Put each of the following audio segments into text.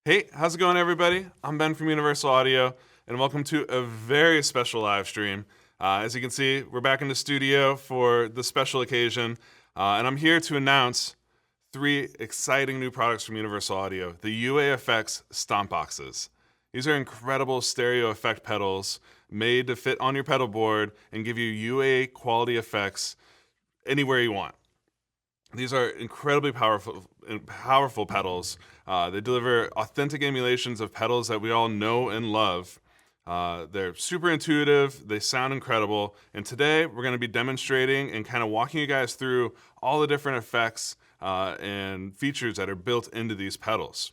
Hey, how's it going, everybody? I'm Ben from Universal Audio, and welcome to a very special live stream. As you can see, we're back in the studio for the special occasion, and I'm here to announce 3 exciting new products from Universal Audio, the UAFX Stomp Boxes. These are incredible stereo effect pedals made to fit on your pedal board and give you UA quality effects anywhere you want. These are incredibly powerful pedals. They deliver authentic emulations of pedals that we all know and love. They're super intuitive, they sound incredible, and today we're going to be demonstrating and kind of walking you guys through all the different effects and features that are built into these pedals.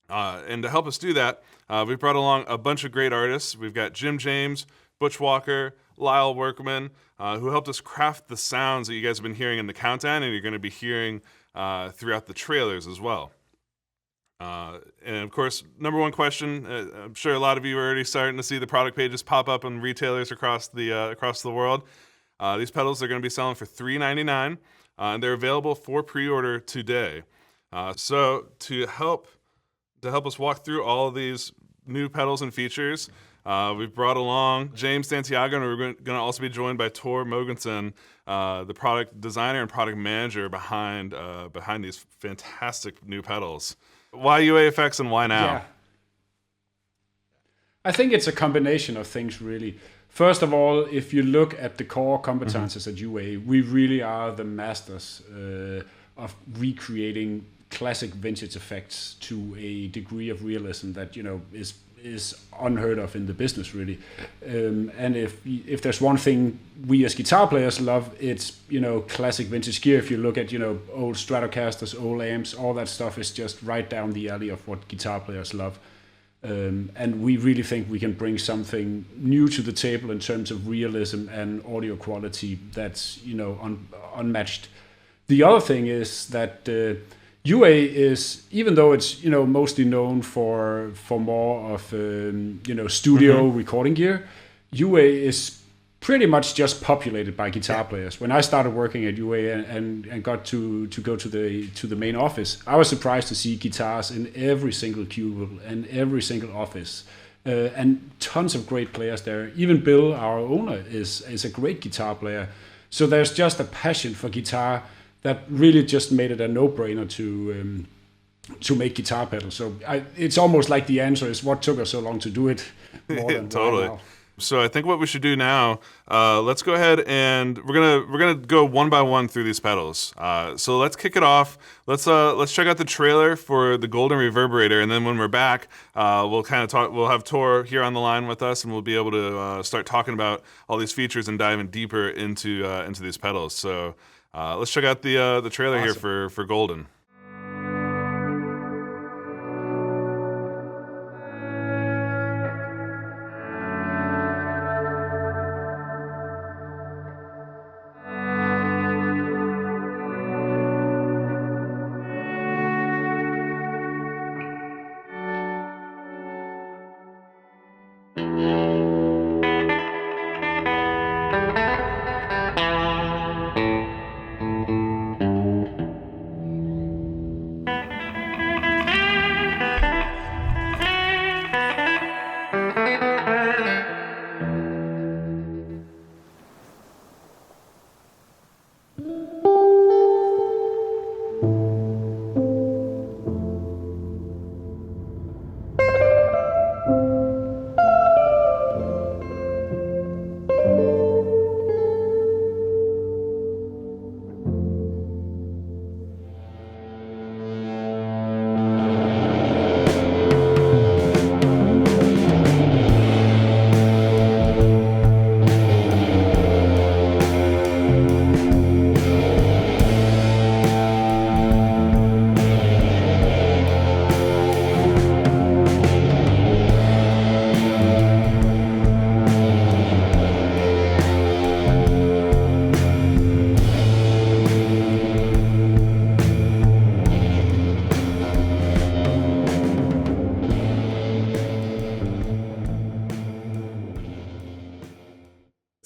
And to help us do that, we've brought along a bunch of great artists. We've got Jim James, Butch Walker, Lyle Workman, who helped us craft the sounds that you guys have been hearing in the countdown and you're going to be hearing throughout the trailers as well. And of course, number one question, I'm sure a lot of you are already starting to see the product pages pop up on retailers across the world. These pedals are going to be selling for $3.99, and they're available for pre-order today. So to help us walk through all of these new pedals and features, we've brought along James Santiago, and we're going to also be joined by Tor Mogensen, the product designer and product manager behind these fantastic new pedals. Why UAFX and why now? Yeah. I think it's a combination of things, really. First of all, if you look at the core competences at UA, we really are the masters of recreating classic vintage effects to a degree of realism that is unheard of in the business, really. And if there's one thing we as guitar players love, it's classic vintage gear. If you look at old Stratocasters, old amps, all that stuff is just right down the alley of what guitar players love. And we really think we can bring something new to the table in terms of realism and audio quality that's unmatched. The other thing is that UA is, even though it's mostly known for more of studio recording gear, UA is pretty much just populated by guitar players. When I started working at UA and got to go to the main office, I was surprised to see guitars in every single cubicle and every single office, and tons of great players there. Even Bill, our owner, is a great guitar player. So there's just a passion for guitar that really just made it a no-brainer to make guitar pedals. So it's almost like the answer is what took us so long to do it. More than Totally. now. So I think what we should do now, let's go ahead and we're gonna go one by one through these pedals. So let's kick it off. Let's check out the trailer for the Golden Reverberator, and then when we're back, we'll kind of talk. We'll have Tor here on the line with us, and we'll be able to start talking about all these features and diving deeper into these pedals. So. Let's check out the trailer Awesome. here for Golden.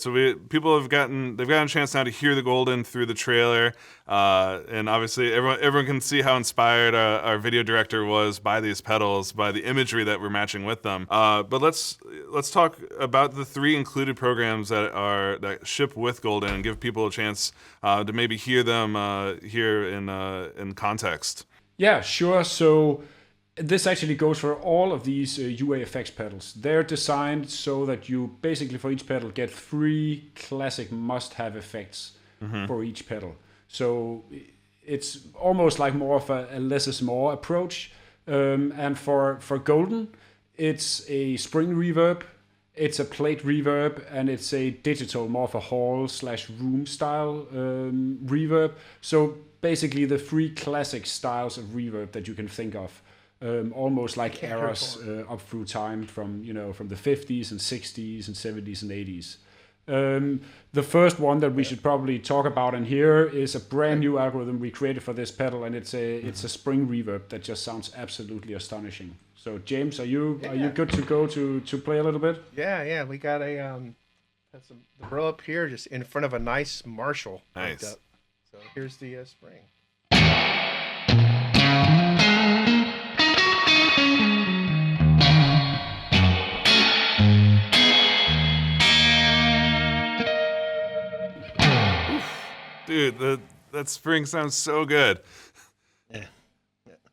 So people they've gotten a chance now to hear the Golden through the trailer, and obviously everyone can see how inspired our video director was by these pedals, by the imagery that we're matching with them. But let's talk about the 3 included programs that ship with Golden and give people a chance to maybe hear them here in context. Yeah, sure. So this actually goes for all of these UAFX pedals. They're designed so that you basically for each pedal get 3 classic must-have effects for each pedal. So it's almost like more of a less is more approach. And for Golden, it's a spring reverb, it's a plate reverb, and it's a digital, more of a hall/room style reverb. So basically the 3 classic styles of reverb that you can think of. Almost like eras up through time from the 50s and 60s and 70s and 80s. The first one that we should probably talk about in here is a brand new algorithm we created for this pedal, and it's a spring reverb that just sounds absolutely astonishing. So James, are you good to go to play a little bit? Yeah. We got the row up here just in front of a nice Marshall. Nice. So here's the spring. Dude, that spring sounds so good. Yeah.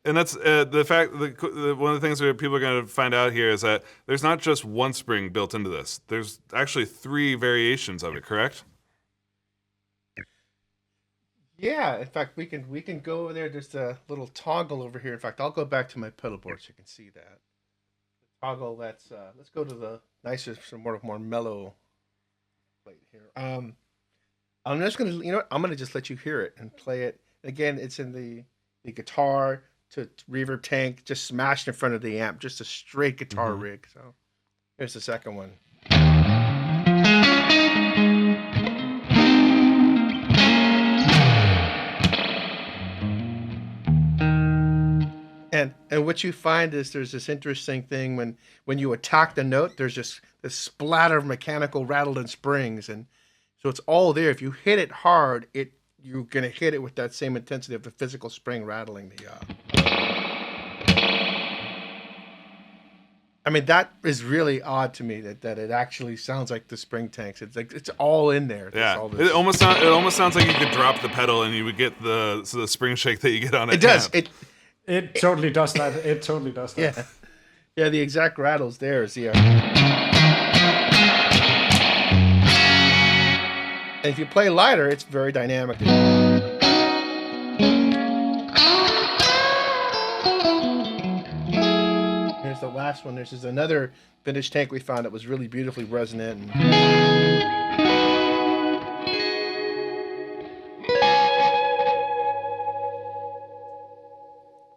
And that's the fact. One of the things that people are going to find out here is that there's not just one spring built into this. There's actually 3 variations of it. Correct? Yeah. In fact, we can go over there. There's a little toggle over here. In fact, I'll go back to my pedal board so you can see that. The toggle. Let's go to the nicer, some more mellow plate here. I'm just gonna, I'm gonna just let you hear it and play it. Again, it's in the guitar to reverb tank, just smashed in front of the amp, just a straight guitar rig. So here's the second one. And what you find is there's this interesting thing when you attack the note, there's just this splatter of mechanical rattle and springs, and so it's all there. If you hit it hard, you're gonna hit it with that same intensity of the physical spring rattling the. I mean, that is really odd to me that it actually sounds like the spring tanks. It's like it's all in there. Yeah, it almost sounds like you could drop the pedal and you would get the spring shake that you get on it. It does. Amp. It totally does that. It totally does that. Yeah. The exact rattles there is the. And if you play lighter, it's very dynamic. Here's the last one. This is another vintage tank we found that was really beautifully resonant.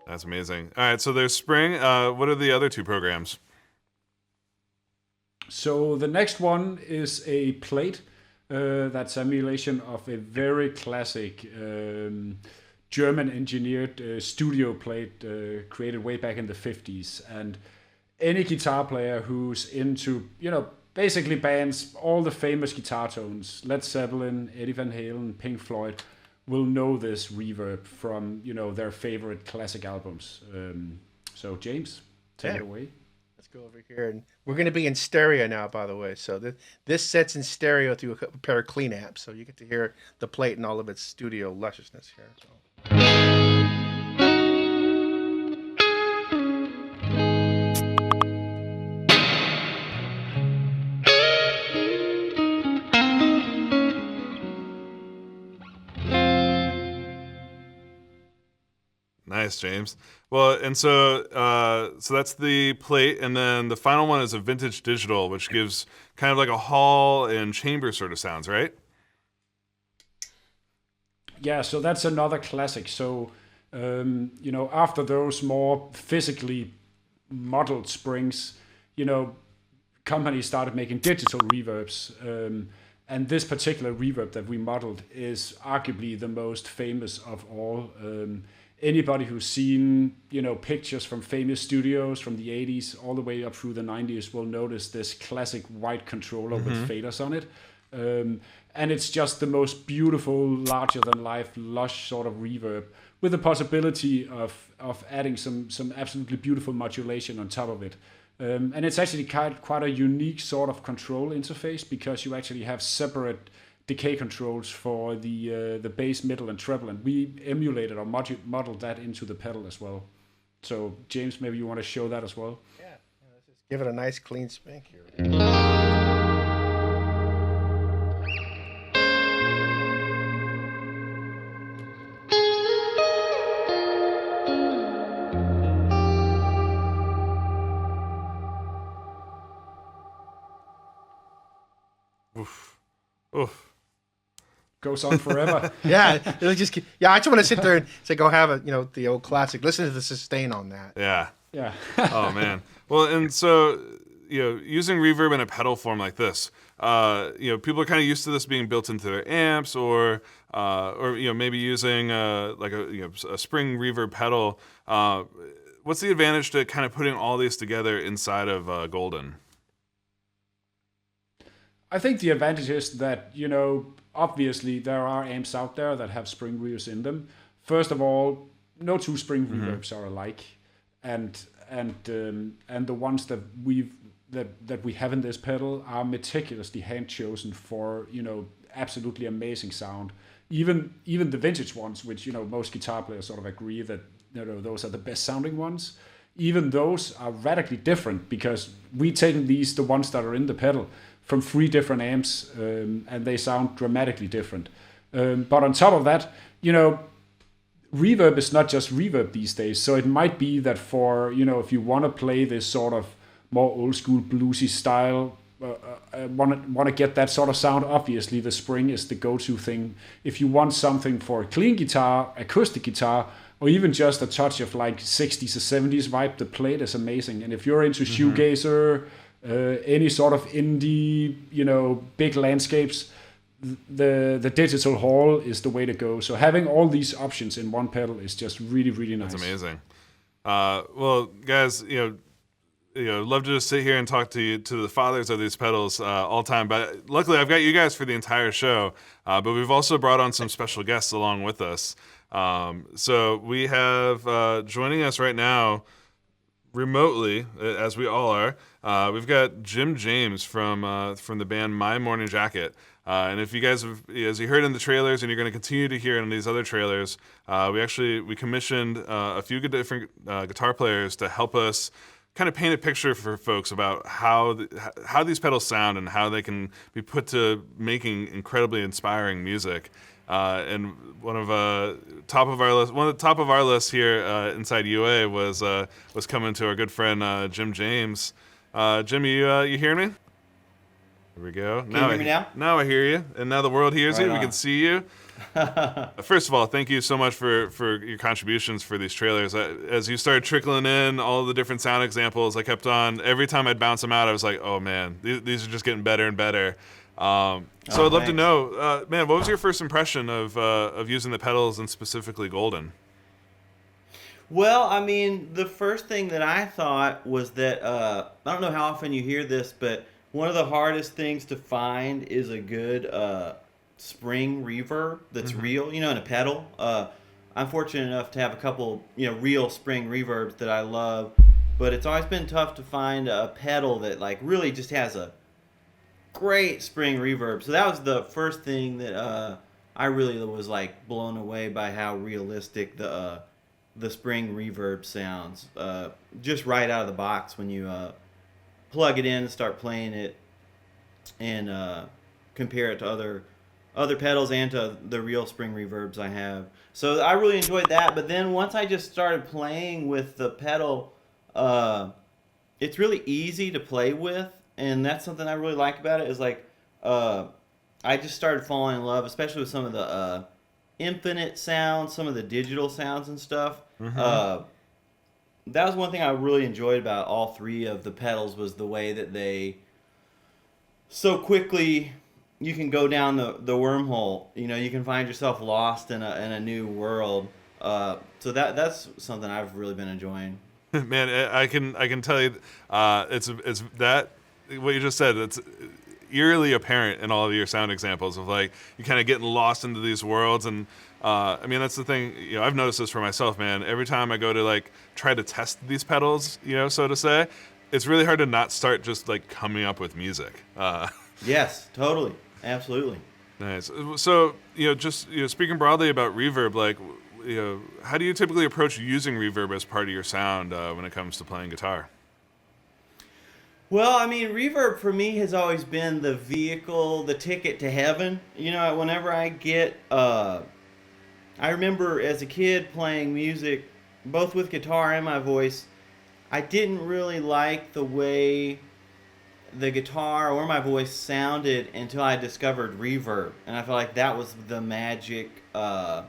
That's amazing. All right, so there's spring. What are the other 2 programs? So the next one is a plate. That's emulation of a very classic German-engineered studio plate created way back in the 50s. And any guitar player who's into, basically bands, all the famous guitar tones, Led Zeppelin, Eddie Van Halen, Pink Floyd, will know this reverb from, their favorite classic albums. So James, take it away. Let's go over here, and we're going to be in stereo now, by the way. So this set's in stereo through a pair of clean amps, so you get to hear the plate and all of its studio lusciousness here. So. Nice, James. Well, and so that's the plate, and then the final one is a vintage digital, which gives kind of like a hall and chamber sort of sounds, right? Yeah, so that's another classic. So, after those more physically modeled springs, companies started making digital reverbs. And this particular reverb that we modeled is arguably the most famous of all. Anybody who's seen, pictures from famous studios from the 80s all the way up through the 90s will notice this classic white controller with faders on it. And it's just the most beautiful, larger-than-life, lush sort of reverb with the possibility of adding some absolutely beautiful modulation on top of it. And it's actually quite a unique sort of control interface because you actually have separate decay controls for the bass, middle, and treble, and we emulated or modeled that into the pedal as well. So, James, maybe you want to show that as well? Yeah, let's just give it a nice clean spank here. Oof. Oof. Goes on forever. Yeah, it'll just keep, I just want to sit there and say, go have it, the old classic. Listen to the sustain on that. Yeah. Yeah. Oh man. Well, and so using reverb in a pedal form like this, people are kind of used to this being built into their amps, or maybe using like a spring reverb pedal. What's the advantage to kind of putting all these together inside of Golden? I think the advantage is that, obviously there are amps out there that have spring reverbs in them. First of all, no two spring reverbs are alike, and the ones that we have in this pedal are meticulously hand chosen for absolutely amazing sound. Even the vintage ones, which most guitar players sort of agree that those are the best sounding ones. Even those are radically different because we taken the ones that are in the pedal from 3 different amps, and they sound dramatically different. But on top of that, reverb is not just reverb these days. So it might be that for, if you want to play this sort of more old school bluesy style, want to get that sort of sound, obviously the spring is the go-to thing. If you want something for a clean guitar, acoustic guitar, or even just a touch of like 60s or 70s vibe, the plate is amazing. And if you're into shoegazer, any sort of indie, big landscapes, the digital hall is the way to go. So having all these options in one pedal is just really, really nice. That's amazing. Well, guys, love to just sit here and talk to the fathers of these pedals all time. But luckily, I've got you guys for the entire show. But we've also brought on some special guests along with us. So we have joining us right now, remotely, as we all are, we've got Jim James from the band My Morning Jacket. And if you guys have, as you heard in the trailers, and you're going to continue to hear in these other trailers, we commissioned a few different guitar players to help us kind of paint a picture for folks about how these pedals sound and how they can be put to making incredibly inspiring music. And one of the top of our list here inside UA was coming to our good friend Jim James. Jim, you hear me? Here we go. Can you hear me now? Now I hear you, and now the world hears you. We can see you. First of all, thank you so much for your contributions for these trailers. As you started trickling in all the different sound examples, I kept on, every time I'd bounce them out, I was like, oh man, these are just getting better and better. So I'd love to know, man, what was your first impression of using the pedals and specifically Golden? Well, I mean, the first thing that I thought was that, I don't know how often you hear this, but one of the hardest things to find is a good spring reverb that's real, in a pedal. I'm fortunate enough to have a couple, real spring reverbs that I love, but it's always been tough to find a pedal that like really just has a great spring reverb. So that was the first thing that I really was like blown away by how realistic the spring reverb sounds. Just right out of the box when you plug it in and start playing it, and compare it to other pedals and to the real spring reverbs I have. So I really enjoyed that. But then once I just started playing with the pedal, it's really easy to play with, and that's something I really like about it. Is like I just started falling in love, especially with some of the infinite sounds, some of the digital sounds and stuff. That was one thing I really enjoyed about all 3 of the pedals, was the way that they so quickly, you can go down the wormhole. You can find yourself lost in a new world. So that's something I've really been enjoying. Man, I can tell you, it's that what you just said. It's eerily apparent in all of your sound examples of like you kind of getting lost into these worlds. And I mean, that's the thing, you know, I've noticed this for myself, man. Every time I go to like try to test these pedals, you know, so to say, it's really hard to not start just like coming up with music. Yes, totally, absolutely. Nice. So, you know, just, you know, speaking broadly about reverb, like, you know, how do you typically approach using reverb as part of your sound when it comes to playing guitar? Well, I mean, reverb for me has always been the vehicle, the ticket to heaven. You know, whenever I get, I remember as a kid playing music, both with guitar and my voice. I didn't really like the way the guitar or my voice sounded until I discovered reverb, and I felt like that was the magic. A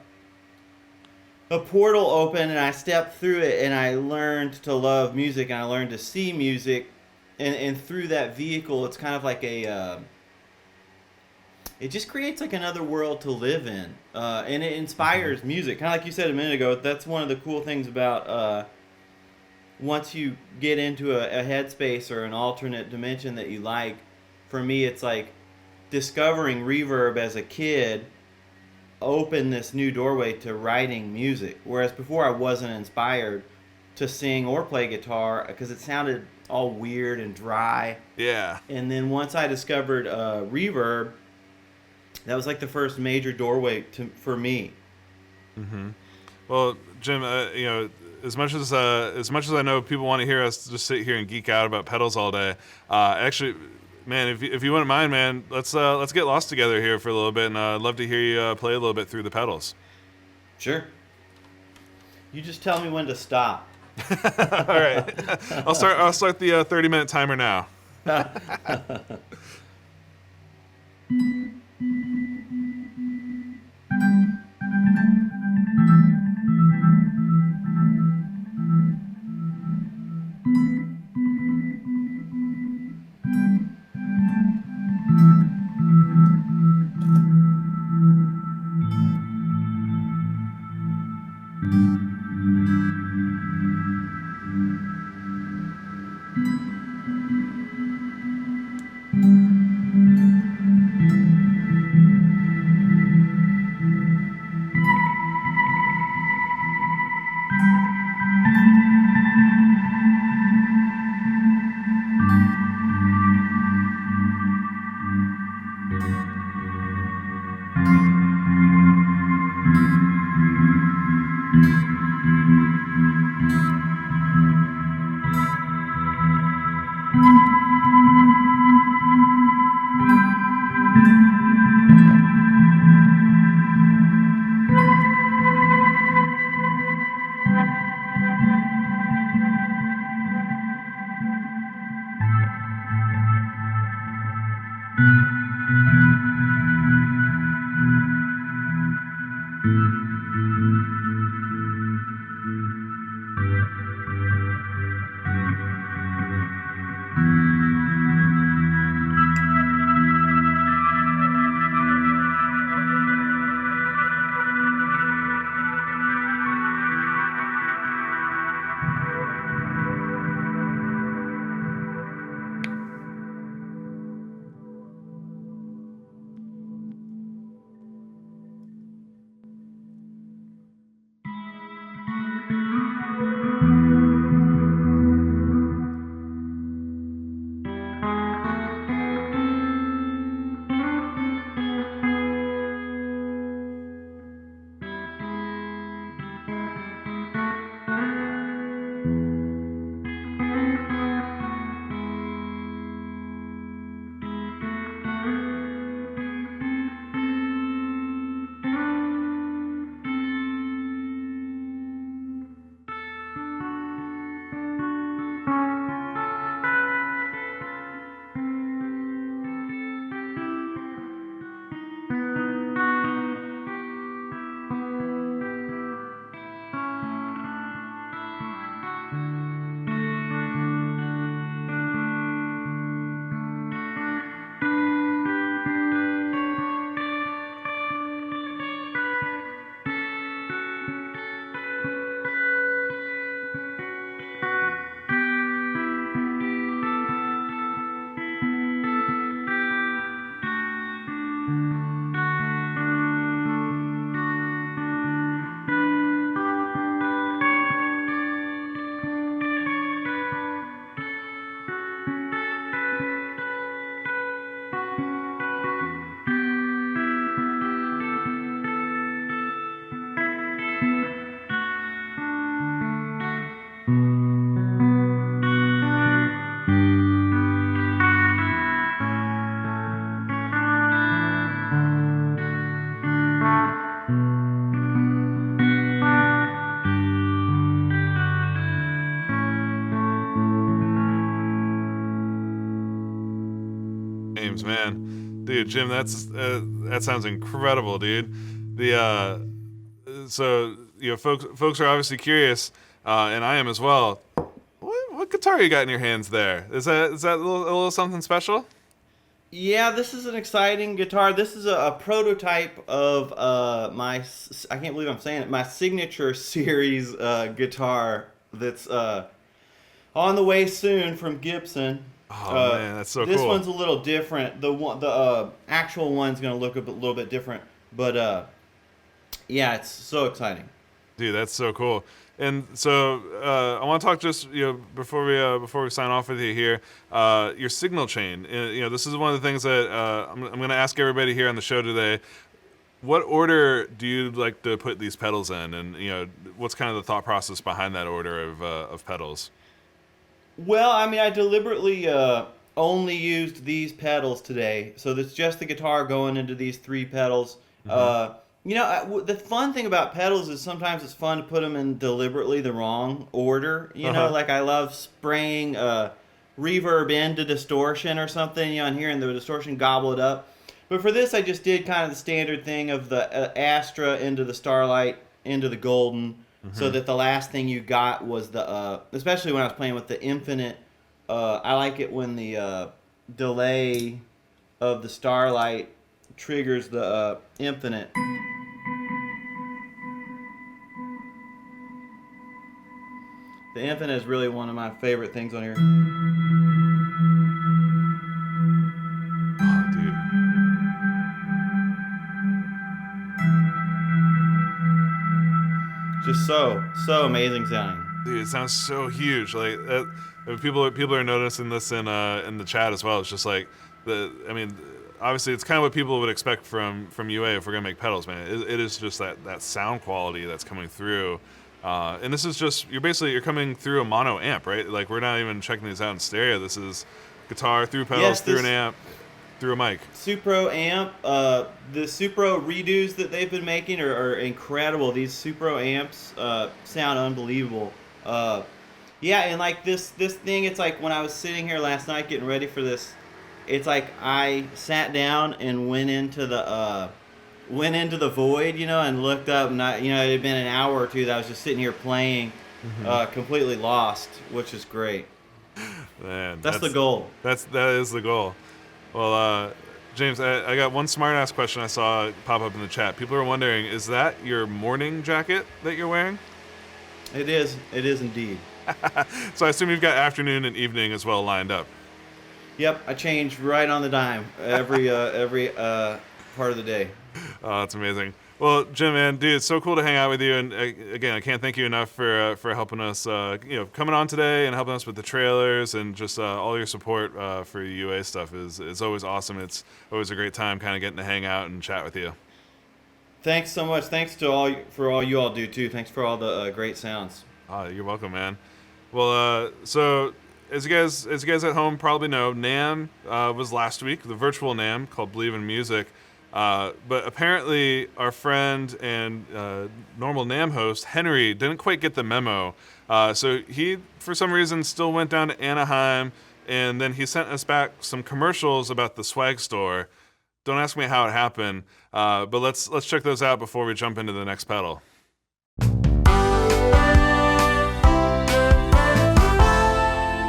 portal opened, and I stepped through it, and I learned to love music, and I learned to see music, and through that vehicle, it's kind of like a. It just creates like another world to live in, and it inspires music. Kind of like you said a minute ago. That's one of the cool things about. Once you get into a headspace or an alternate dimension that you like, for me it's like discovering reverb as a kid opened this new doorway to writing music. Whereas before I wasn't inspired to sing or play guitar because it sounded all weird and dry. Yeah. And then once I discovered reverb, that was like the first major doorway for me. Mm-hmm. Well, Jim, you know, as much as I know people want to hear us just sit here and geek out about pedals all day, actually, man, if you wouldn't mind, man, let's get lost together here for a little bit, and I'd love to hear you play a little bit through the pedals. Sure. You just tell me when to stop. All right, I'll start the 30-minute timer now. James, man, dude, Jim, that sounds incredible, dude. So folks are obviously curious, and I am as well. What guitar you got in your hands there? Is that a little something special? Yeah, this is an exciting guitar. This is a prototype of I can't believe I'm saying it, my signature series guitar that's on the way soon from Gibson. Oh man, that's so this cool. This one's a little different. The actual one's going to look a little bit different, but yeah, it's so exciting. Dude, that's so cool. And so I want to talk just before we sign off with you here, your signal chain. This is one of the things that I'm going to ask everybody here on the show today. What order do you like to put these pedals in, and what's kind of the thought process behind that order of pedals? Well, I mean, I deliberately only used these pedals today, so it's just the guitar going into these 3 pedals. Mm-hmm. The fun thing about pedals is sometimes it's fun to put them in deliberately the wrong order. Like I love spraying reverb into distortion or something, and hearing the distortion gobble it up. But for this, I just did kind of the standard thing of the Astra into the Starlight, into the Golden, mm-hmm. so that the last thing you got was the, especially when I was playing with the Infinite, I like it when the delay of the Starlight triggers the Infinite. The Infinite is really one of my favorite things on here. Oh, dude. Just so amazing sounding. Dude, it sounds so huge. Like people are noticing this in the chat as well. It's just like obviously it's kind of what people would expect from UA if we're gonna make pedals, man. It is just that sound quality that's coming through. And this is just, you're coming through a mono amp, right? Like, we're not even checking these out in stereo. This is guitar through pedals, through an amp, through a mic. Supro amp, the Supro redos that they've been making are incredible. These Supro amps sound unbelievable. Yeah, and like this thing, it's like when I was sitting here last night getting ready for this, it's like I sat down and went into the void, and looked up, and it had been an hour or two that I was just sitting here playing, mm-hmm. Completely lost, which is great. Man, that's the goal. That is the goal. Well, James, I got one smart ass question I saw pop up in the chat. People are wondering, is that your morning jacket that you're wearing? It is indeed. So I assume you've got afternoon and evening as well lined up. Yep, I change right on the dime every part of the day. Oh, that's amazing. Well, Jim, man, dude, it's so cool to hang out with you. And again, I can't thank you enough for helping us, coming on today and helping us with the trailers, and just all your support for UA stuff is always awesome. It's always a great time kind of getting to hang out and chat with you. Thanks so much. Thanks to all you all do too. Thanks for all the great sounds. Oh, you're welcome, man. Well, so as you guys at home probably know, NAMM was last week, the virtual NAMM called Believe in Music. But apparently our friend and normal NAMM host, Henry, didn't quite get the memo. So he, for some reason, still went down to Anaheim, and then he sent us back some commercials about the swag store. Don't ask me how it happened, but let's check those out before we jump into the next pedal.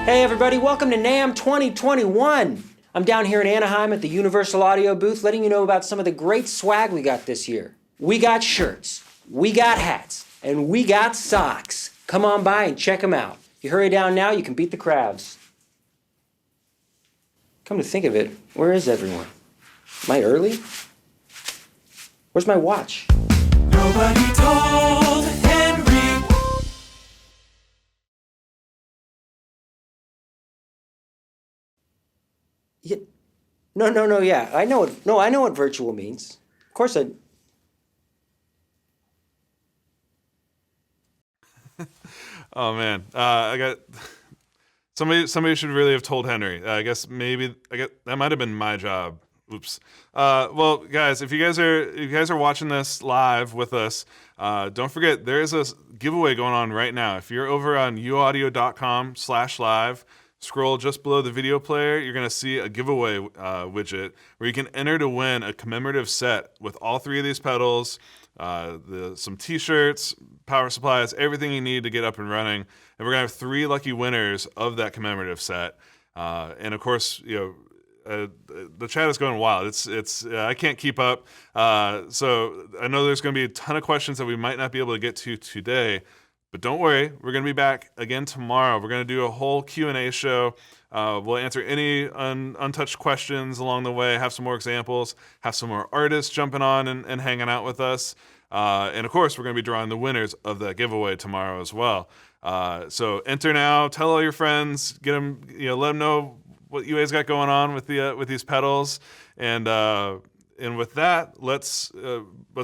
Hey everybody, welcome to NAMM 2021. I'm down here in Anaheim at the Universal Audio booth letting you know about some of the great swag we got this year. We got shirts, we got hats, and we got socks. Come on by and check them out. If you hurry down now, you can beat the crowds. Come to think of it, where is everyone? Am I early? Where's my watch? Nobody told Henry. Yeah. No, yeah. I know what virtual means. Of course I... Oh man, I got somebody should really have told Henry. I guess that might have been my job. Oops. Well, guys, if you guys are watching this live with us, don't forget there is a giveaway going on right now. If you're over on uaudio.com/live, scroll just below the video player, you're going to see a giveaway widget where you can enter to win a commemorative set with all 3 of these pedals, some t-shirts, power supplies, everything you need to get up and running. And we're going to have 3 lucky winners of that commemorative set. And of course, the chat is going wild. It's I can't keep up. So I know there's going to be a ton of questions that we might not be able to get to today, but don't worry, we're going to be back again tomorrow. We're going to do a whole Q&A show. We'll answer any untouched questions along the way, have some more examples, have some more artists jumping on and hanging out with us. And of course, we're going to be drawing the winners of that giveaway tomorrow as well. So enter now, tell all your friends, get them, let them know what UA's got going on with these pedals, and with that, let's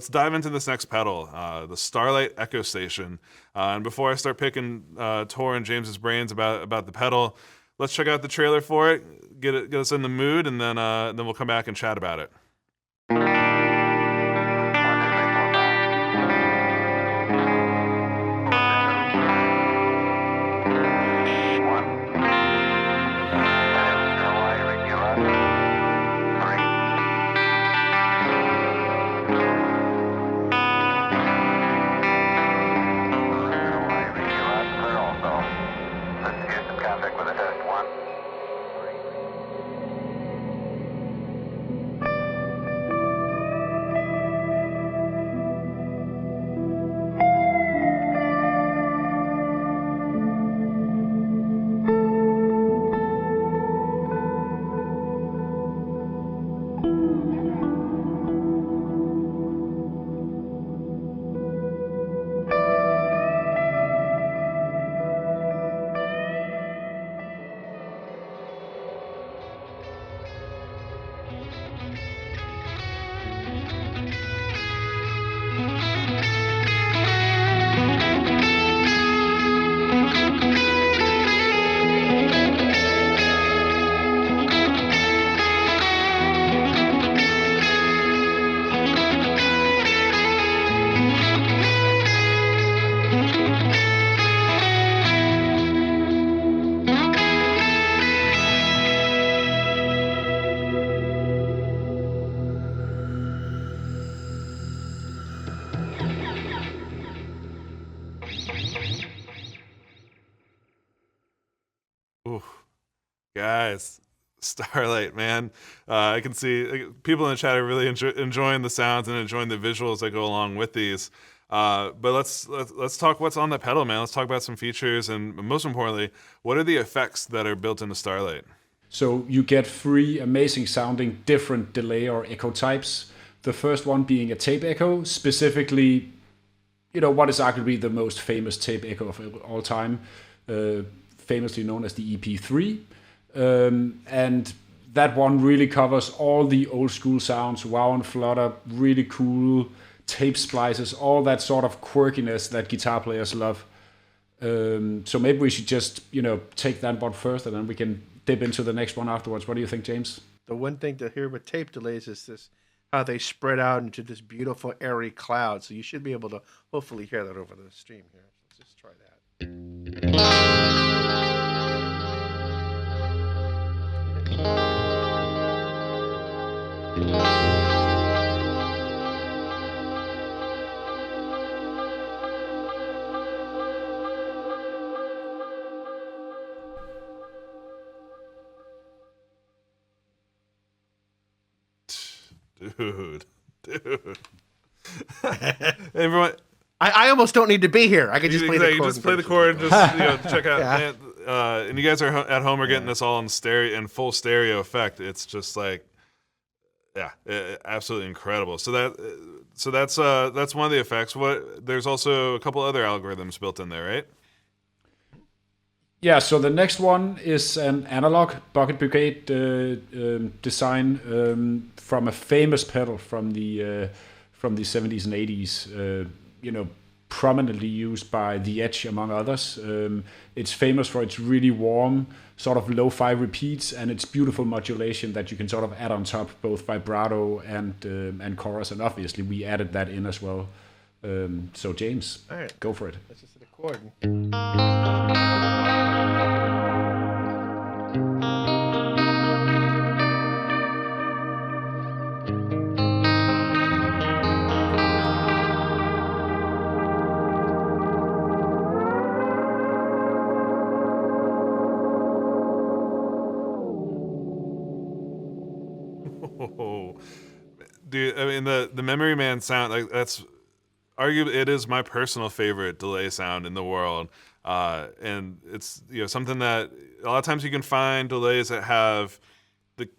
dive into this next pedal, the Starlight Echo Station. And before I start picking Tor and James's brains about the pedal, let's check out the trailer for it, get us in the mood, and then we'll come back and chat about it. Ooh, guys, Starlight, man. I can see people in the chat are really enjoying the sounds and enjoying the visuals that go along with these. But let's talk what's on the pedal, man. Let's talk about some features, and most importantly, what are the effects that are built into Starlight? So you get 3 amazing sounding different delay or echo types. The first one being a tape echo, specifically, what is arguably the most famous tape echo of all time, famously known as the EP3. And that one really covers all the old school sounds, wow and flutter, really cool tape splices, all that sort of quirkiness that guitar players love. So maybe we should just, take that one first, and then we can dip into the next one afterwards. What do you think, James? The one thing to hear with tape delays is this, how they spread out into this beautiful airy cloud. So you should be able to hopefully hear that over the stream here. Let's just try that. Dude. Everyone, I almost don't need to be here. I can just play the chord. You just play the chord, just check out. Yeah. And you guys are at home are getting this all in stereo and full stereo effect. It's just like, absolutely incredible. So that's one of the effects. There's also a couple other algorithms built in there, right? Yeah, so the next one is an analog bucket brigade design from a famous pedal from the 70s and 80s. Prominently used by The Edge, among others. It's famous for its really warm, sort of lo-fi repeats and its beautiful modulation that you can sort of add on top, both vibrato and chorus. And obviously, we added that in as well. So James, all right, go for it. Let's just hit a chord. Dude, I mean the Memory Man sound, like, that's arguably, it is my personal favorite delay sound in the world. And it's, something that a lot of times you can find delays that have the,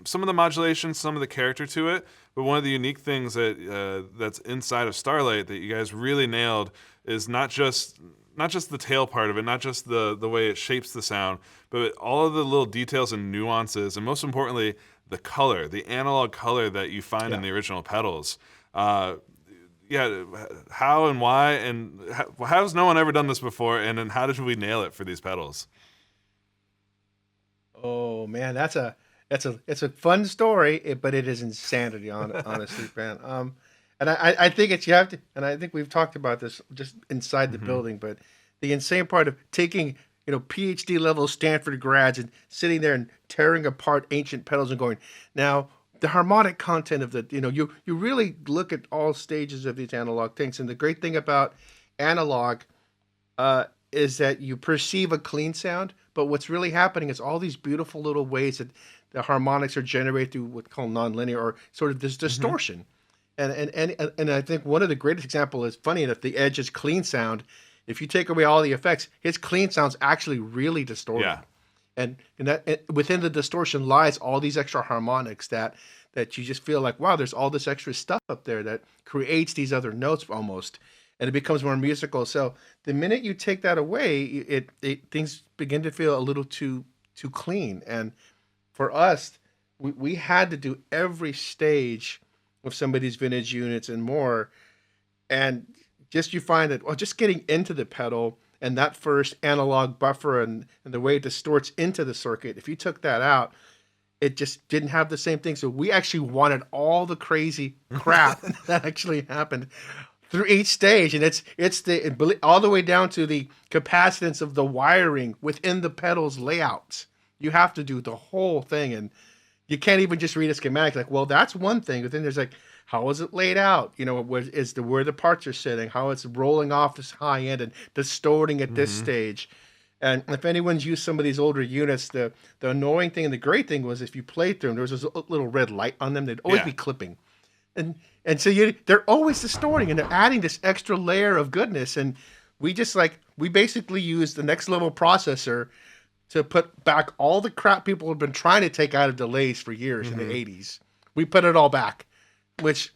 some of the modulation, some of the character to it. But one of the unique things that that's inside of Starlight that you guys really nailed is not just the tail part of it, not just the way it shapes the sound, but all of the little details and nuances, and most importantly, the color, the analog color that you find in the original pedals. How and why, and how has no one ever done this before, and then how did we nail it for these pedals? Oh man, it's a fun story, but it is insanity, honestly, man. And I think you have to, and I think we've talked about this just inside the building, but the insane part of taking, PhD level Stanford grads and sitting there and tearing apart ancient pedals and going, now the harmonic content of the, you really look at all stages of these analog things. And the great thing about analog is that you perceive a clean sound, but what's really happening is all these beautiful little ways that the harmonics are generated through what's called nonlinear, or sort of this distortion. And I think one of the greatest example is, funny enough, the Edge's clean sound. If you take away all the effects, his clean sound's actually really distorted. Yeah. And within the distortion lies all these extra harmonics that you just feel like, wow, there's all this extra stuff up there that creates these other notes almost, and it becomes more musical. So the minute you take that away, it things begin to feel a little too clean. And for us, we had to do every stage of somebody's vintage units and more, and just you find that, just getting into the pedal and that first analog buffer and the way it distorts into the circuit, if you took that out, it just didn't have the same thing. So we actually wanted all the crazy crap that actually happened through each stage, and it's all the way down to the capacitance of the wiring within the pedals layouts. You have to do the whole thing, and you can't even just read a schematic like, well, that's one thing, but then there's like, how is it laid out? Where the parts are sitting, how it's rolling off this high end and distorting at this stage. And if anyone's used some of these older units, the annoying thing and the great thing was, if you played through them, there was this little red light on them. They'd always be clipping. And so they're always distorting, and they're adding this extra layer of goodness. And we basically used the next level processor to put back all the crap people have been trying to take out of delays for years in the 80s. We put it all back, which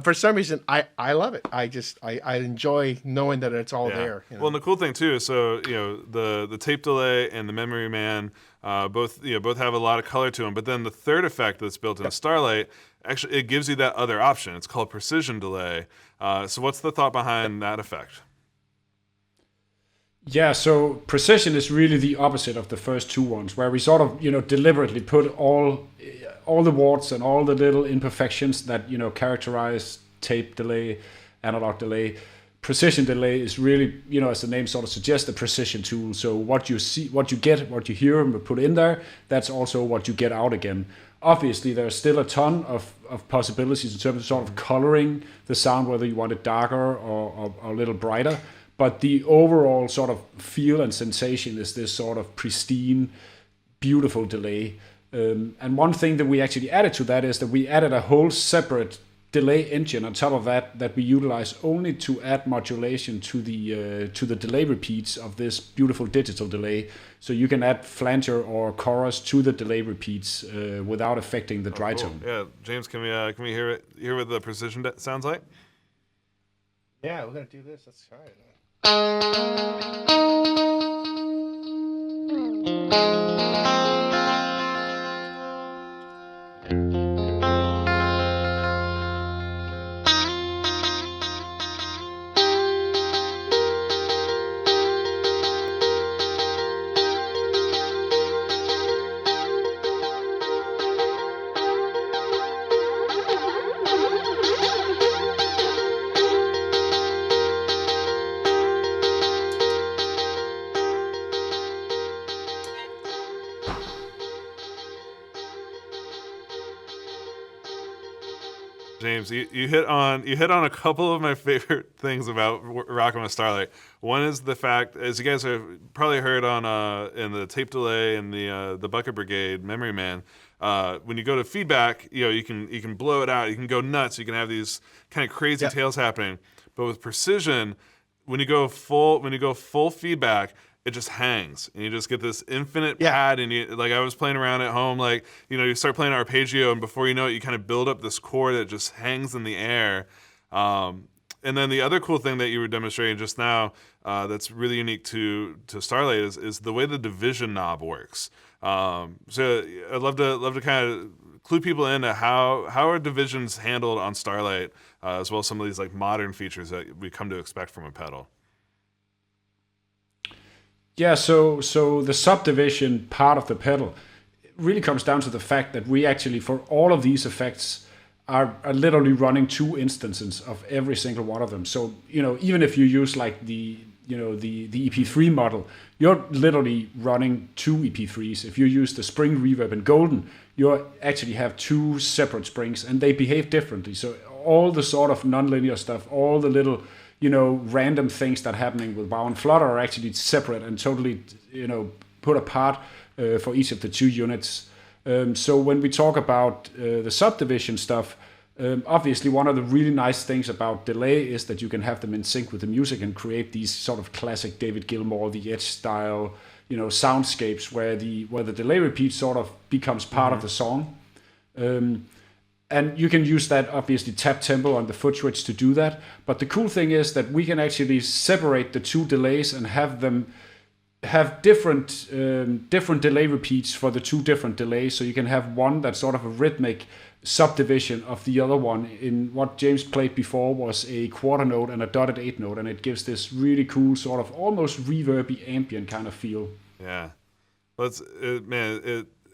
for some reason I love it. I enjoy knowing that it's all there. Well, and the cool thing too is, so the tape delay and the Memory Man both have a lot of color to them. But then the third effect that's built into Starlight, actually, it gives you that other option. It's called precision delay. So what's the thought behind that effect? Yeah, so precision is really the opposite of the first two ones, where we sort of, deliberately put all the warts and all the little imperfections that, characterize tape delay, analog delay. Precision delay is really, as the name sort of suggests, a precision tool. So what you see, what you get, what you hear and put in there, that's also what you get out again. Obviously, there's still a ton of possibilities in terms of sort of coloring the sound, whether you want it darker or a little brighter. But the overall sort of feel and sensation is this sort of pristine, beautiful delay. And one thing that we actually added to that is that we added a whole separate delay engine on top of that we utilize only to add modulation to the delay repeats of this beautiful digital delay. So you can add flanger or chorus to the delay repeats without affecting the dry tone. Yeah, James, can we hear what the precision sounds like? Yeah, we're gonna do this. Let's try it. James, you hit on a couple of my favorite things about rocking with Starlight. One is the fact, as you guys have probably heard on in the tape delay and the Bucket Brigade Memory Man, when you go to feedback, you can blow it out, you can go nuts, you can have these kind of crazy tails happening. But with precision, when you go full feedback, it just hangs, and you just get this infinite pad. And I was playing around at home, you start playing arpeggio, and before you know it, you kind of build up this chord that just hangs in the air. And then the other cool thing that you were demonstrating just now, that's really unique to Starlight is the way the division knob works. So I'd love to kind of clue people into how are divisions handled on Starlight, as well as some of these modern features that we come to expect from a pedal. Yeah, so the subdivision part of the pedal really comes down to the fact that we actually, for all of these effects, are literally running 2 instances of every single one of them. So, even if you use the EP3 model, you're literally running 2 EP3s. If you use the spring reverb in Golden, you actually have 2 separate springs, and they behave differently. So all the sort of nonlinear stuff, all the little random things that are happening with Wow and Flutter are actually separate and totally, put apart for each of the 2 units. So when we talk about the subdivision stuff, obviously one of the really nice things about delay is that you can have them in sync with the music and create these sort of classic David Gilmour, the Edge style, soundscapes where the delay repeat sort of becomes part of the song. And you can use that, obviously, tap tempo on the foot switch to do that. But the cool thing is that we can actually separate the 2 delays and have them have different delay repeats for the 2 different delays. So you can have one that's sort of a rhythmic subdivision of the other one. In what James played before was a quarter note and a dotted 8 note, and it gives this really cool sort of almost reverby ambient kind of feel. Yeah, well,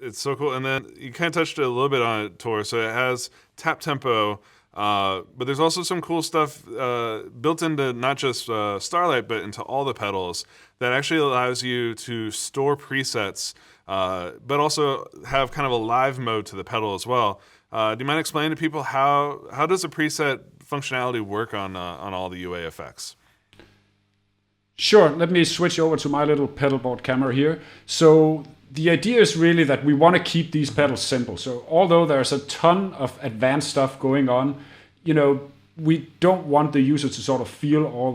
it's so cool. And then you kind of touched a little bit on it, Tor. So it has tap tempo, but there's also some cool stuff built into not just Starlight, but into all the pedals that actually allows you to store presets, but also have kind of a live mode to the pedal as well. Do you mind explaining to people how does the preset functionality work on all the UAFX? Sure. Let me switch over to my little pedal board camera here. So the idea is really that we want to keep these pedals simple. So although there's a ton of advanced stuff going on, we don't want the user to sort of feel all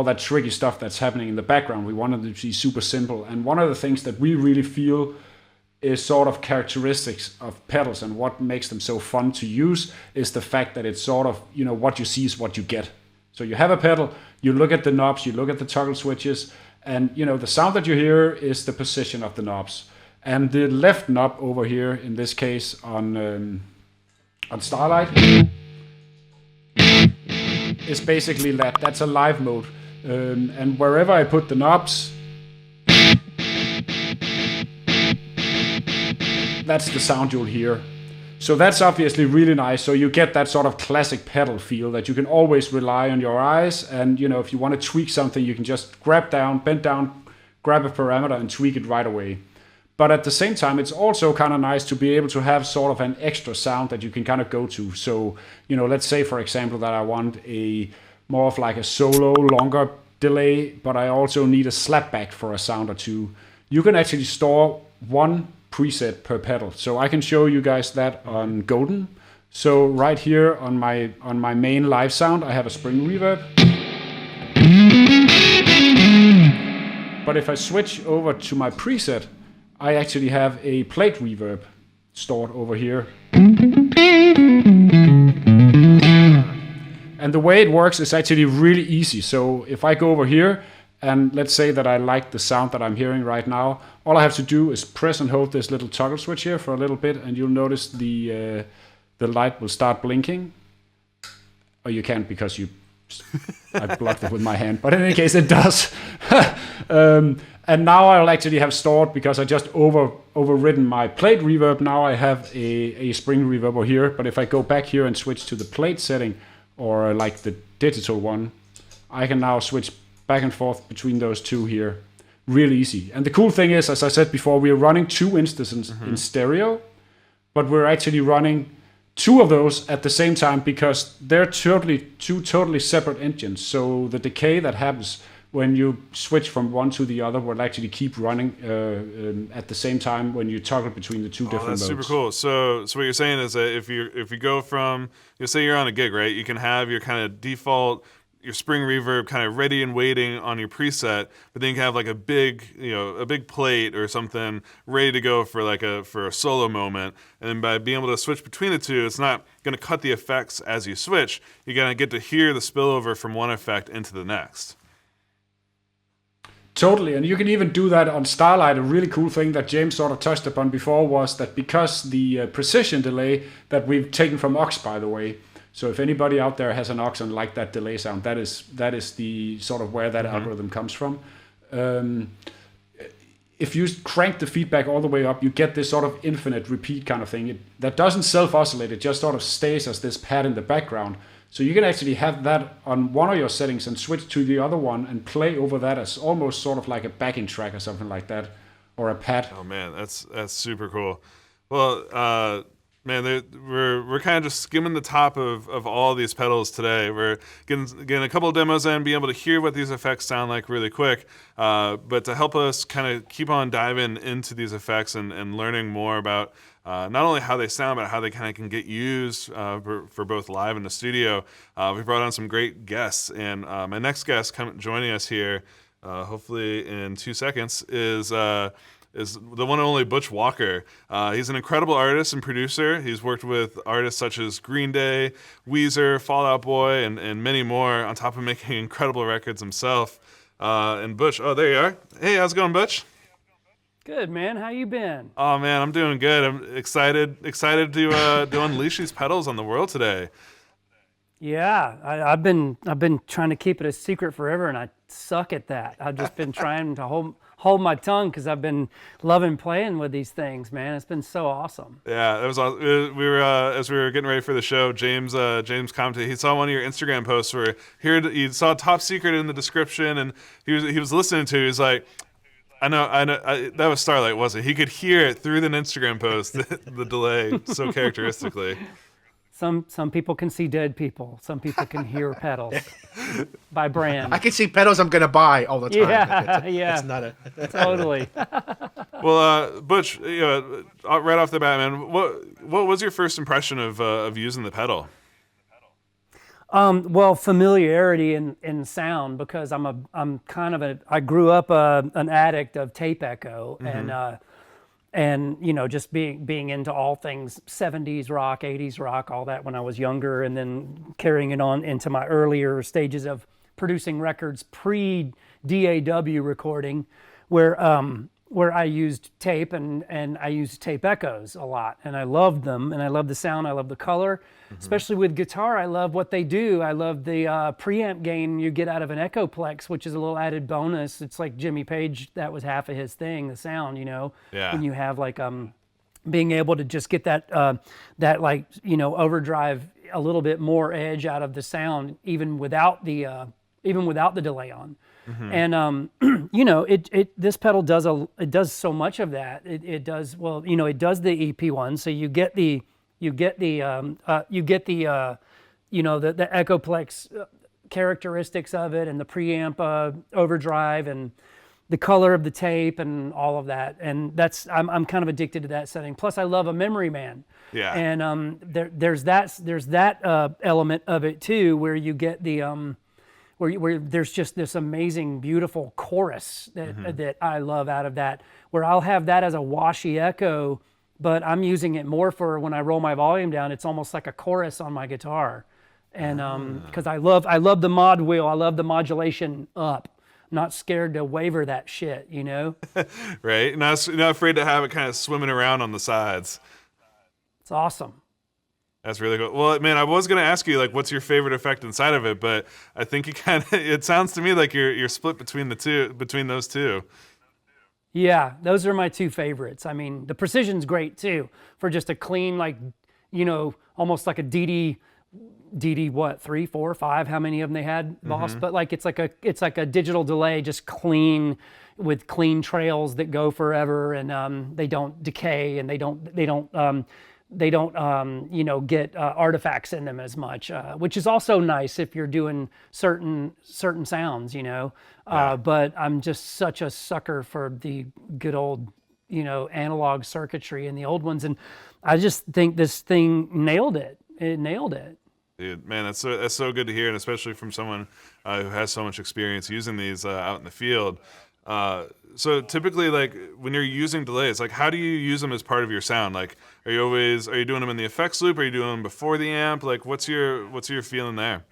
that tricky stuff that's happening in the background. We want them to be super simple. And one of the things that we really feel is sort of characteristics of pedals and what makes them so fun to use is the fact that it's sort of, what you see is what you get. So you have a pedal, you look at the knobs, you look at the toggle switches, and the sound that you hear is the position of the knobs. And the left knob over here, in this case on Starlight, is basically that's a live mode. And wherever I put the knobs, that's the sound you'll hear. So that's obviously really nice. So you get that sort of classic pedal feel that you can always rely on your eyes. And, if you want to tweak something, you can just bend down, grab a parameter and tweak it right away. But at the same time, it's also kind of nice to be able to have sort of an extra sound that you can kind of go to. So, let's say, for example, that I want more of like a solo, longer delay, but I also need a slapback for a sound or 2. You can actually store 1 preset per pedal. So I can show you guys that on Golden. So right here on my main live sound, I have a spring reverb. But if I switch over to my preset, I actually have a plate reverb stored over here. And the way it works is actually really easy. So if I go over here, and let's say that I like the sound that I'm hearing right now, all I have to do is press and hold this little toggle switch here for a little bit, and you'll notice the light will start blinking. Or you can't because I blocked it with my hand, but in any case it does. And now I'll actually have stored, because I just overridden my plate reverb, now I have a spring reverb over here. But if I go back here and switch to the plate setting, or like the digital one, I can now switch back and forth between those 2 here. Real easy. And the cool thing is, as I said before, we're running 2 instances in stereo, but we're actually running two of those at the same time because they're two totally separate engines. So the decay that happens when you switch from one to the other will actually keep running at the same time when you toggle between the two different that's modes. super cool. So what you're saying is that if you go from, say you're on a gig, right? You can have your kind of default, your spring reverb kind of ready and waiting on your preset, but then you can have like a big plate or something ready to go for a solo moment. And then by being able to switch between the two, it's not going to cut the effects as you switch. You're going to get to hear the spillover from one effect into the next. Totally, and you can even do that on Starlight. A really cool thing that James sort of touched upon before was that because the precision delay that we've taken from Aux, by the way, so if anybody out there has an Aux and like that delay sound, that is the sort of where that algorithm comes from. If you crank the feedback all the way up, you get this sort of infinite repeat kind of thing. That doesn't self-oscillate, it just sort of stays as this pad in the background. So you can actually have that on one of your settings and switch to the other one and play over that as almost sort of like a backing track or something like that, or a pad. Oh man, that's super cool. Well, man, we're kind of just skimming the top of all these pedals today. We're getting a couple of demos in, being able to hear what these effects sound like really quick. But to help us kind of keep on diving into these effects and learning more about not only how they sound, but how they kind of can get used for both live and the studio. We brought on some great guests, and my next guest joining us here, hopefully in 2 seconds, is the one and only Butch Walker. He's an incredible artist and producer. He's worked with artists such as Green Day, Weezer, Fall Out Boy, and many more, on top of making incredible records himself. And Butch, oh, there you are. Hey, how's it going, Butch? Good, man. How you been? Oh man, I'm doing good. I'm excited to unleash these pedals on the world today. Yeah, I've been trying to keep it a secret forever, and I suck at that. I've just been trying to hold my tongue because I've been loving playing with these things, man. It's been so awesome. Yeah, it was. We were as we were getting ready for the show. James commented. He saw one of your Instagram posts where he saw Top Secret in the description, and he was listening to. He was like, I know. That was Starlight, wasn't it? He could hear it through the Instagram post, the delay so characteristically. Some people can see dead people. Some people can hear pedals by brand. I can see pedals I'm going to buy all the time. Yeah, It's not a... totally. Well, Butch, right off the bat, man, what was your first impression of using the pedal? Well, familiarity in sound, because I grew up an addict of tape echo, and just being into all things 70s rock, 80s rock, all that when I was younger, and then carrying it on into my earlier stages of producing records pre-DAW recording, where I used tape and I used tape echoes a lot, and I loved them, and I love the sound, I love the color, especially with guitar. I love what they do. I love the preamp gain you get out of an Echoplex, which is a little added bonus. It's like Jimmy Page, that was half of his thing, the sound, Yeah. when you have like being able to just get that overdrive, a little bit more edge out of the sound, even without the delay on. And this pedal does so much of that. It does the EP one, so you get the Echoplex characteristics of it, and the preamp overdrive, and the color of the tape, and all of that. And I'm kind of addicted to that setting. Plus, I love a Memory Man. Yeah. And there's that element of it too, where you get the where there's just this amazing, beautiful chorus that I love out of that, where I'll have that as a washy echo, but I'm using it more for when I roll my volume down. It's almost like a chorus on my guitar. And because I love the mod wheel, I love the modulation up. I'm not scared to waver that shit, Right? Not afraid to have it kind of swimming around on the sides. It's awesome. That's really cool. Well, man, I was going to ask you, like, what's your favorite effect inside of it, but I think it sounds to me like you're split between those two. Yeah, those are my two favorites. I mean, the precision's great too, for just a clean, almost like a DD what, 3, 4, 5, how many of them they had, boss? But like it's like a digital delay, just clean, with clean trails that go forever, and they don't decay, and they don't get artifacts in them as much, which is also nice if you're doing certain sounds, But I'm just such a sucker for the good old, analog circuitry and the old ones, and I just think this thing nailed it. It nailed it. Dude, man, that's so good to hear, and especially from someone who has so much experience using these out in the field. So typically, like when you're using delays, like how do you use them as part of your sound? Like, are you doing them in the effects loop? Are you doing them before the amp? Like, what's your feeling there?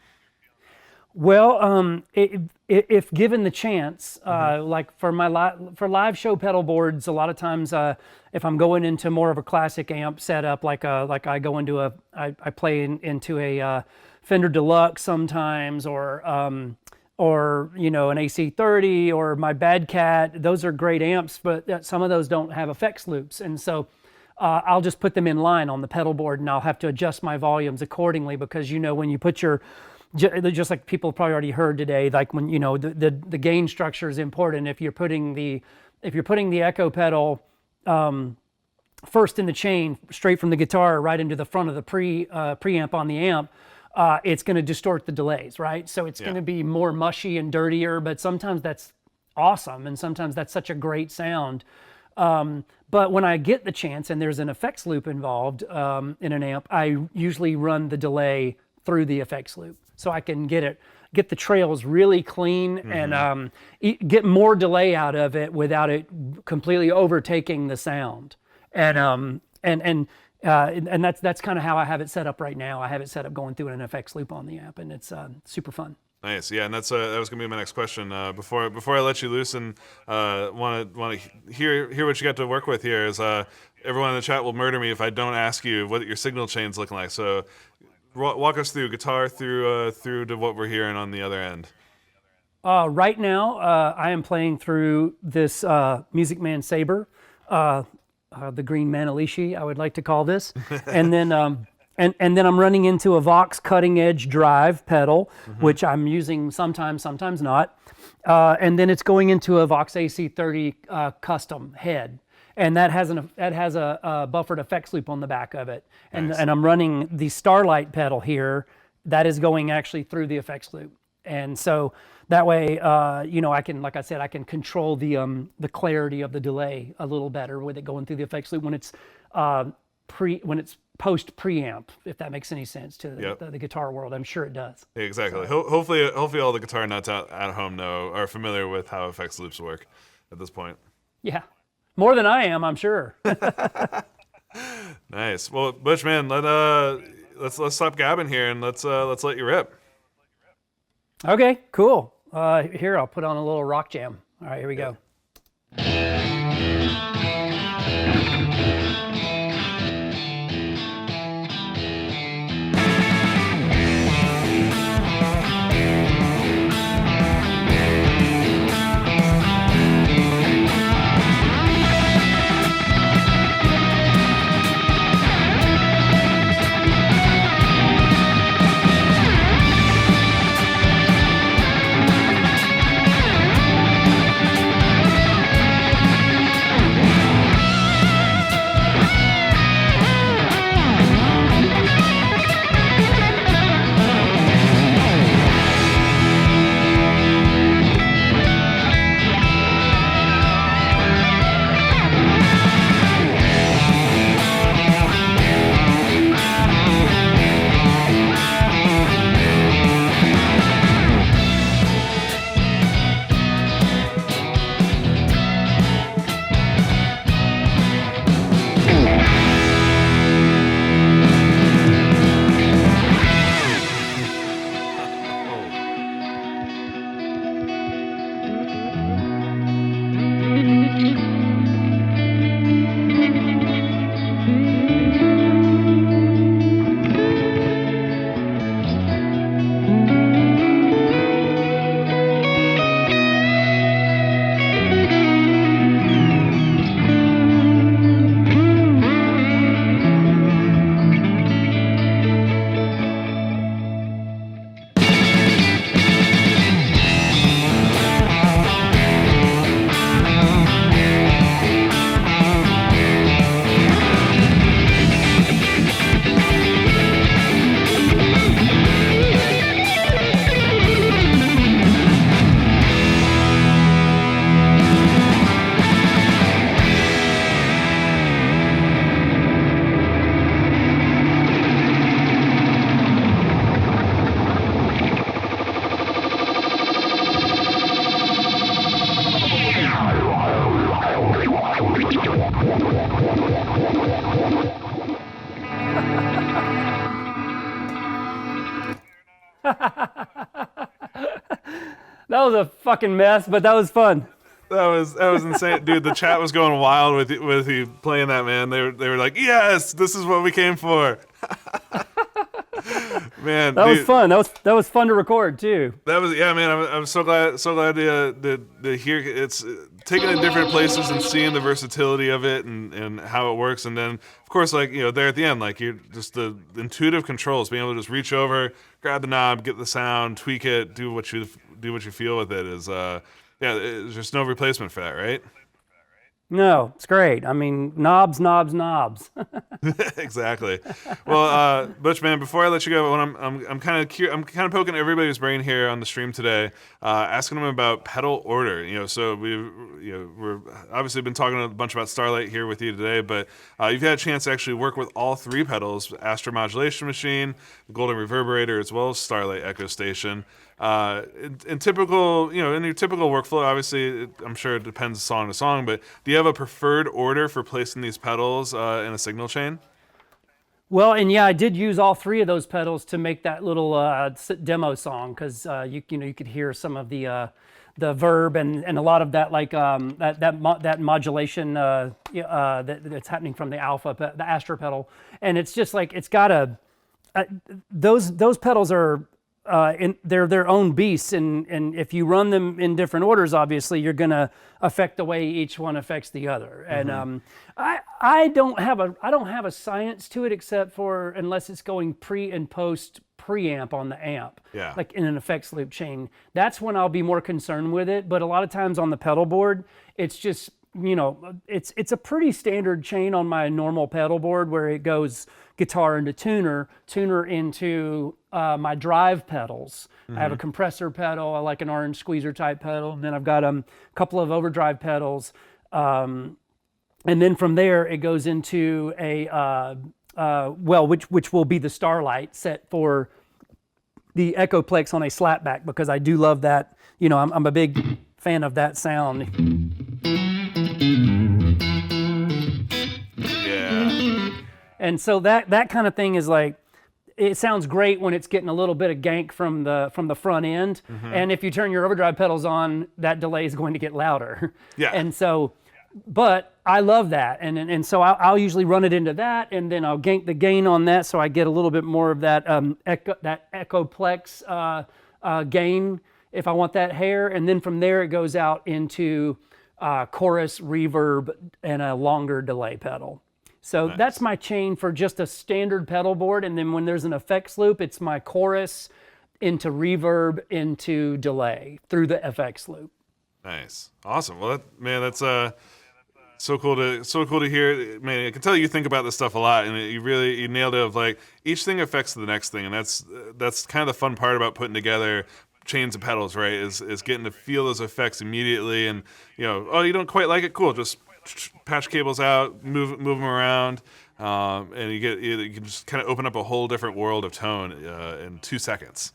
Well, if given the chance, like for for live show pedal boards, a lot of times, if I'm going into more of a classic amp setup, like I go into I play into a Fender Deluxe sometimes, or an AC30 or my Bad Cat. Those are great amps, but some of those don't have effects loops, and so I'll just put them in line on the pedal board, and I'll have to adjust my volumes accordingly, because when you put your, just like people probably already heard today, like when the gain structure is important. If you're putting the echo pedal first in the chain, straight from the guitar right into the front of the preamp on the amp, it's going to distort the delays, right? So it's going to be more mushy and dirtier, but sometimes that's awesome, and sometimes that's such a great sound. But when I get the chance and there's an effects loop involved in an amp, I usually run the delay through the effects loop, so I can get the trails really clean, and get more delay out of it without it completely overtaking the sound. And that's kind of how I have it set up right now. I have it set up going through an effects loop on the amp, and it's super fun. Nice, yeah, and that was gonna be my next question. Before I let you loose and want to hear what you got to work with here is everyone in the chat will murder me if I don't ask you what your signal chain's looking like. So walk us through guitar through to what we're hearing on the other end. Right now, I am playing through this Music Man Sabre, the Green Manalishi, I would like to call this, and then and then I'm running into a Vox Cutting Edge Drive pedal, which I'm using sometimes not, and then it's going into a Vox AC30 custom head, and that has a buffered effects loop on the back of it, and Nice. and I'm running the Starlight pedal here that is going actually through the effects loop, and so that way, I can, like I said, I can control the clarity of the delay a little better with it going through the effects loop when it's post preamp, if that makes any sense to the guitar world. I'm sure it does. Yeah, exactly. Hopefully all the guitar nuts out at home are familiar with how effects loops work at this point. Yeah, more than I am, I'm sure. Nice. Well, Butch, man, let's stop gabbing here and let's let you rip. Okay, cool. Here, I'll put on a little rock jam. All right, here we go. That was a fucking mess, but that was fun. That was insane, dude. The chat was going wild with you playing that, man. They were like, yes, this is what we came for. Man, That dude, was fun. That was fun to record too. That was man. I'm so glad to hear it's taking it different places and seeing the versatility of it and how it works. And then of course, like there at the end, like you're just the intuitive controls, being able to just reach over, grab the knob, get the sound, tweak it, do what you feel with it is there's just no replacement for that, right? No, it's great. I mean, knobs. Exactly. Well, Butch, man, before I let you go, I'm kind of poking everybody's brain here on the stream today, asking them about pedal order. So we're obviously been talking a bunch about Starlight here with you today, but you've had a chance to actually work with all three pedals: Astra Modulation Machine, Golden Reverberator, as well as Starlight Echo Station. In your typical workflow, obviously, I'm sure it depends song to song, but do you have a preferred order for placing these pedals in a signal chain? Well, and yeah, I did use all three of those pedals to make that little demo song because you could hear some of the verb and a lot of that that modulation that's happening from the Astra pedal, and it's just like it's got those pedals are. They're their own beasts, and if you run them in different orders, obviously you're going to affect the way each one affects the other. And I don't have a science to it except for unless it's going pre and post preamp on the amp, like in an effects loop chain. That's when I'll be more concerned with it. But a lot of times on the pedal board, it's just it's a pretty standard chain on my normal pedal board where it goes guitar into tuner into my drive pedals. I have a compressor pedal, I like an orange squeezer type pedal, and then I've got a couple of overdrive pedals. And then from there it goes into a which will be the Starlight set for the Echoplex on a slapback, because I do love that. I'm a big fan of that sound. And so that kind of thing is like, it sounds great when it's getting a little bit of gank from the front end. And if you turn your overdrive pedals on, that delay is going to get louder. Yeah. And so, but I love that. And so I'll usually run it into that, and then I'll gank the gain on that, so I get a little bit more of that Echoplex gain if I want that hair. And then from there it goes out into chorus, reverb, and a longer delay pedal. So nice. That's my chain for just a standard pedal board. And then when there's an effects loop, it's my chorus into reverb into delay through the FX loop. Nice. Awesome. Well, that's so cool to hear. Man, I can tell you think about this stuff a lot, and you nailed it. Of like each thing affects the next thing, and that's kind of the fun part about putting together chains of pedals, right? Is getting to feel those effects immediately, and you don't quite like it, cool, just patch cables out, move them around, and you can just kind of open up a whole different world of tone in 2 seconds.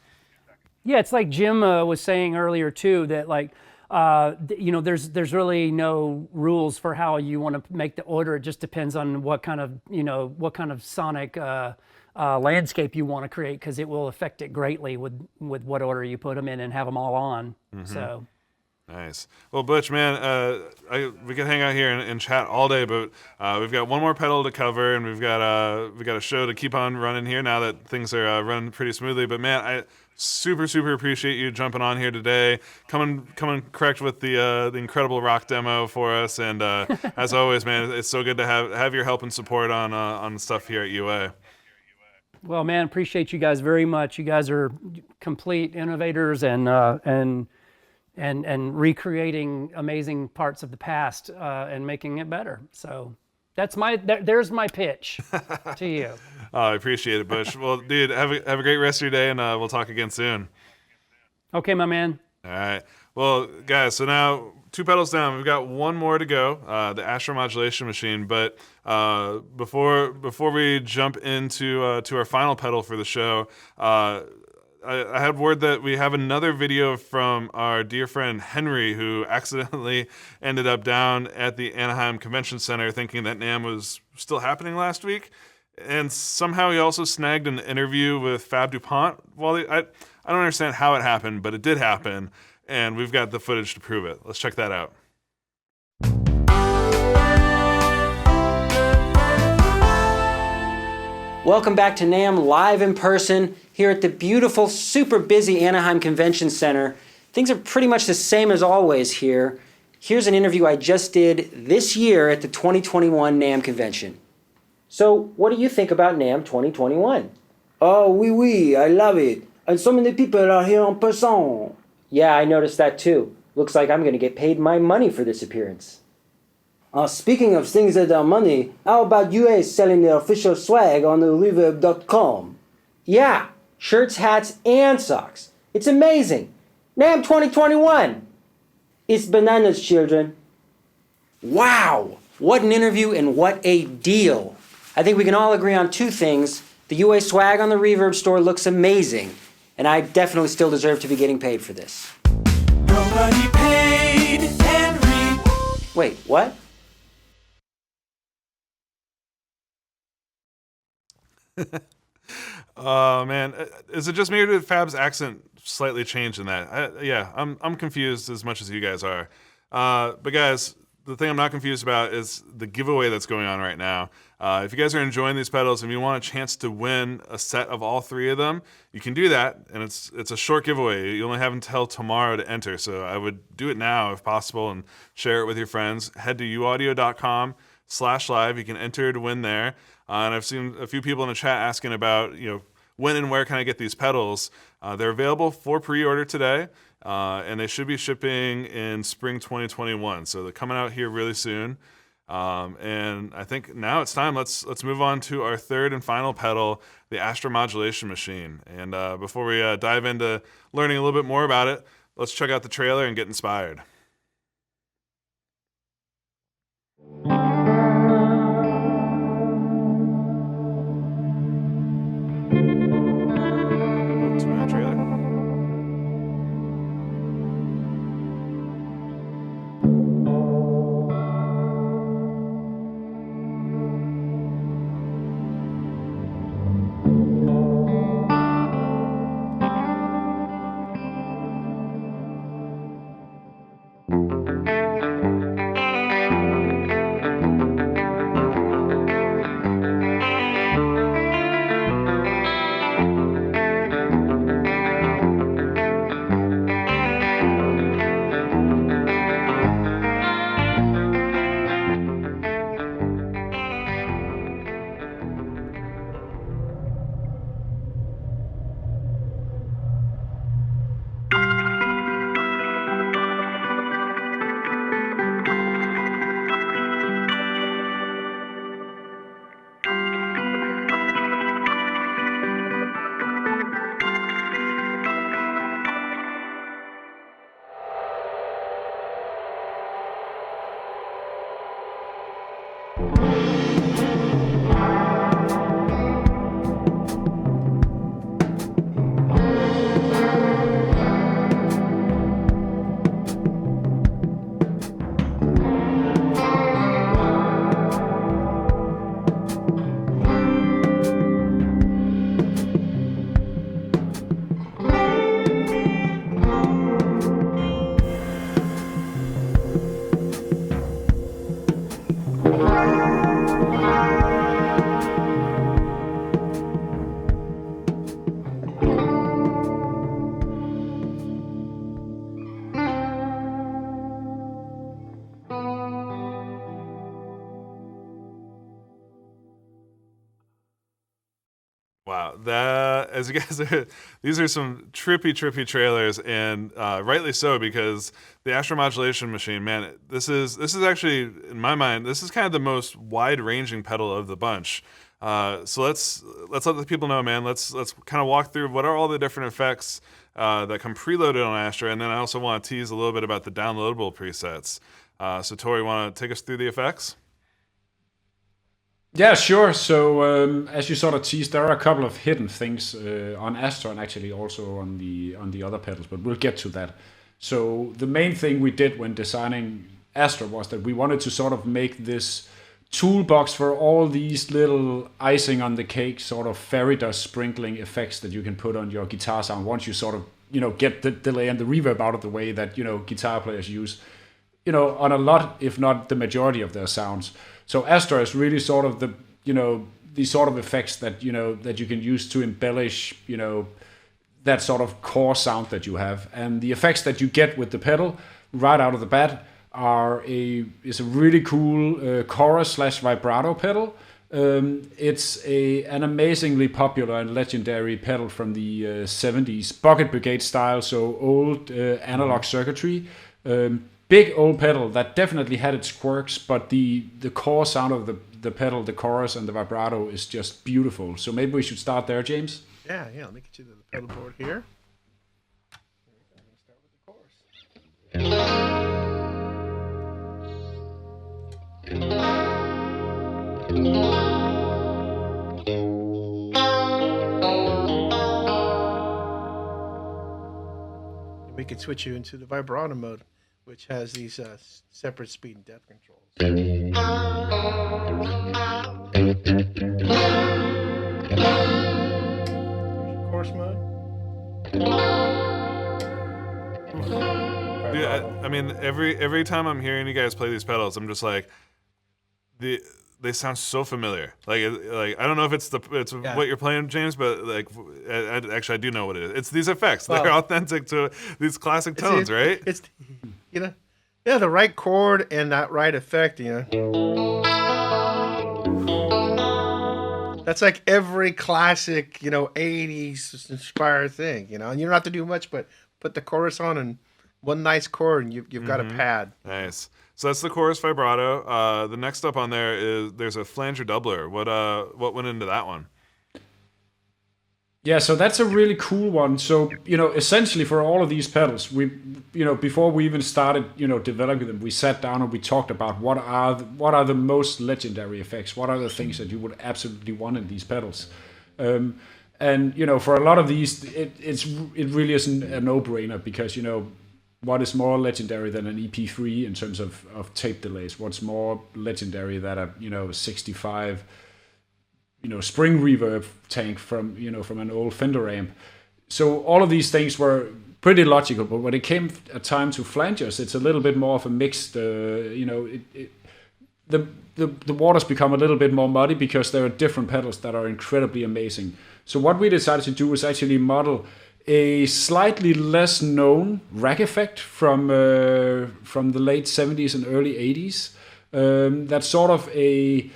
Yeah, it's like Jim was saying earlier too, that like there's really no rules for how you want to make the order. It just depends on what kind of sonic landscape you want to create, because it will affect it greatly with what order you put them in and have them all on. So. Nice. Well, Butch, man, we could hang out here and chat all day, but we've got one more pedal to cover, and we've got a show to keep on running here now that things are running pretty smoothly. But man, I super appreciate you jumping on here today, coming correct with the incredible rock demo for us, and as always, man, it's so good to have your help and support on stuff here at UA. Well, man, appreciate you guys very much. You guys are complete innovators and recreating amazing parts of the past and making it better. So there's my pitch to you. Oh, I appreciate it, Butch. Well, dude, have a great rest of your day, and we'll talk again soon. Okay, my man. All right. Well, guys, so now 2 pedals down. We've got one more to go, the Astra Modulation Machine. But before we jump into to our final pedal for the show, I had word that we have another video from our dear friend Henry, who accidentally ended up down at the Anaheim Convention Center thinking that NAMM was still happening last week. And somehow he also snagged an interview with Fab DuPont. Well, I don't understand how it happened, but it did happen. and we've got the footage to prove it. Let's check that out. Welcome back to NAMM live in person here at the beautiful, super busy Anaheim Convention Center. Things are pretty much the same as always here. Here's an interview I just did this year at the 2021 NAMM convention. So, what do you think about NAMM 2021? Oh, oui, I love it. And so many people are here en person. Yeah, I noticed that too. Looks like I'm going to get paid my money for this appearance. Speaking of things that are money, how about UA selling their official swag on the reverb.com? Yeah, shirts, hats, and socks. It's amazing. NAMM 2021. It's bananas, children. Wow, what an interview and what a deal. I think we can all agree on two things. The UA swag on the Reverb store looks amazing, and I definitely still deserve to be getting paid for this. Nobody paid Henry. Wait, what? Oh man, is it just me or did Fab's accent slightly change in that? I'm confused as much as you guys are. But guys, the thing I'm not confused about is the giveaway that's going on right now. If you guys are enjoying these pedals and you want a chance to win a set of all three of them, you can do that, and it's a short giveaway. You only have until tomorrow to enter, so I would do it now if possible and share it with your friends. Head to uaudio.com/live. You can enter to win there. And I've seen a few people in the chat asking about, when and where can I get these pedals? They're available for pre-order today, and they should be shipping in spring 2021. So they're coming out here really soon. And I think now it's time. Let's move on to our third and final pedal, the Astra Modulation Machine. And before we dive into learning a little bit more about it, let's check out the trailer and get inspired. Wow, as you guys are, these are some trippy trailers, and rightly so, because the Astra Modulation Machine, man, this is actually, in my mind, this is kind of the most wide-ranging pedal of the bunch. So let's let the people know, man. Let's kind of walk through what are all the different effects that come preloaded on Astra, and then I also want to tease a little bit about the downloadable presets. So Tori, want to take us through the effects? Yeah, sure. So as you sort of teased, there are a couple of hidden things on Astra and actually also on the other pedals, but we'll get to that. So the main thing we did when designing Astra was that we wanted to sort of make this toolbox for all these little icing on the cake sort of fairy dust sprinkling effects that you can put on your guitar sound once you sort of get the delay and the reverb out of the way that guitar players use, on a lot, if not the majority of their sounds. So Astra is really sort of these sort of effects that that you can use to embellish that sort of core sound that you have. And the effects that you get with the pedal right out of the bat is a really cool chorus/vibrato pedal. It's an amazingly popular and legendary pedal from the 70s, Bucket Brigade style, so old analog circuitry. Big old pedal that definitely had its quirks, but the core sound of the pedal, the chorus and the vibrato is just beautiful. So maybe we should start there, James? Yeah, let me get you to the pedal board here. I'm going to start with the chorus. We can switch you into the vibrato mode, which has these separate speed and depth controls. Chorus mode. Dude, I mean, every time I'm hearing you guys play these pedals, I'm just like, they sound so familiar. Like I don't know if it's what you're playing, James, but like actually I do know what it is. It's these effects. They're authentic to these classic tones, right? It's the right chord and that right effect. That's like every classic 80s inspired thing. And you don't have to do much but put the chorus on and one nice chord and you've got a pad. Nice. So that's the chorus vibrato. The next up on there's a flanger doubler. What went into that one? Yeah, so that's a really cool one. So, essentially for all of these pedals, we, before we even started, developing them, we sat down and we talked about what are the most legendary effects? What are the things that you would absolutely want in these pedals? And, for a lot of these, it really isn't a no-brainer because, what is more legendary than an EP3 in terms of tape delays? What's more legendary than a 65 spring reverb tank from an old Fender amp? So all of these things were pretty logical, but when it came a time to flangers, it's a little bit more of a mixed. The waters become a little bit more muddy because there are different pedals that are incredibly amazing. So what we decided to do was actually model a slightly less known rack effect from the late 70s and early 80s. That's sort of an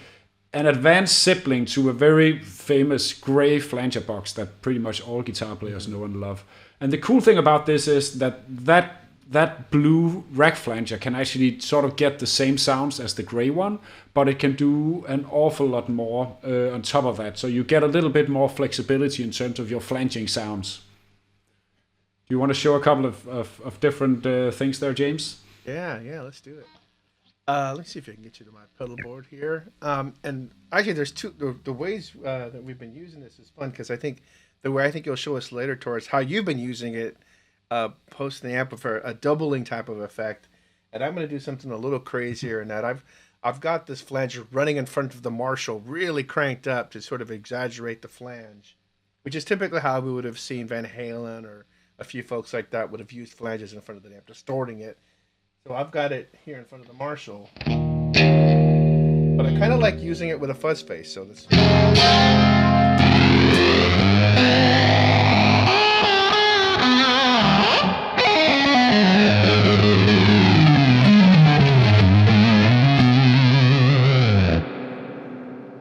advanced sibling to a very famous gray flanger box that pretty much all guitar players know and love. And the cool thing about this is that blue rack flanger can actually sort of get the same sounds as the gray one, but it can do an awful lot more on top of that. So you get a little bit more flexibility in terms of your flanging sounds. Do you want to show a couple of different things there, James? Yeah, let's do it. Let's see if I can get you to my pedal board here. And actually, there's the ways that we've been using this is fun because I think the way I think you'll show us later towards how you've been using it post the amplifier, a doubling type of effect. And I'm going to do something a little crazier in that I've got this flanger running in front of the Marshall really cranked up to sort of exaggerate the flange, which is typically how we would have seen Van Halen or a few folks like that would have used flanges in front of the amp, distorting it. So I've got it here in front of the Marshall, but I kind of like using it with a fuzz face. So this.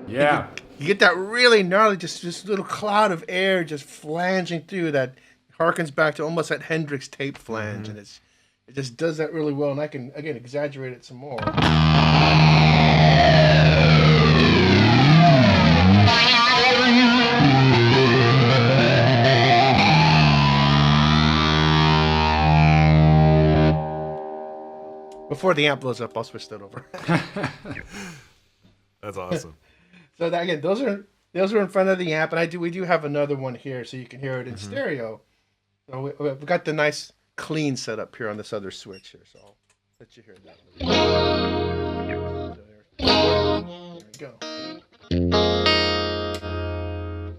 Yeah. You get that really gnarly, just little cloud of air just flanging through that harkens back to almost that Hendrix tape flange, and it just does that really well. And I can again exaggerate it some more. Before the amp blows up, I'll switch that over. That's awesome. So that, again, those are in front of the amp, and we do have another one here, so you can hear it in stereo. So we've got the nice clean setup here on this other switch here, so I'll let you hear that. So there we go.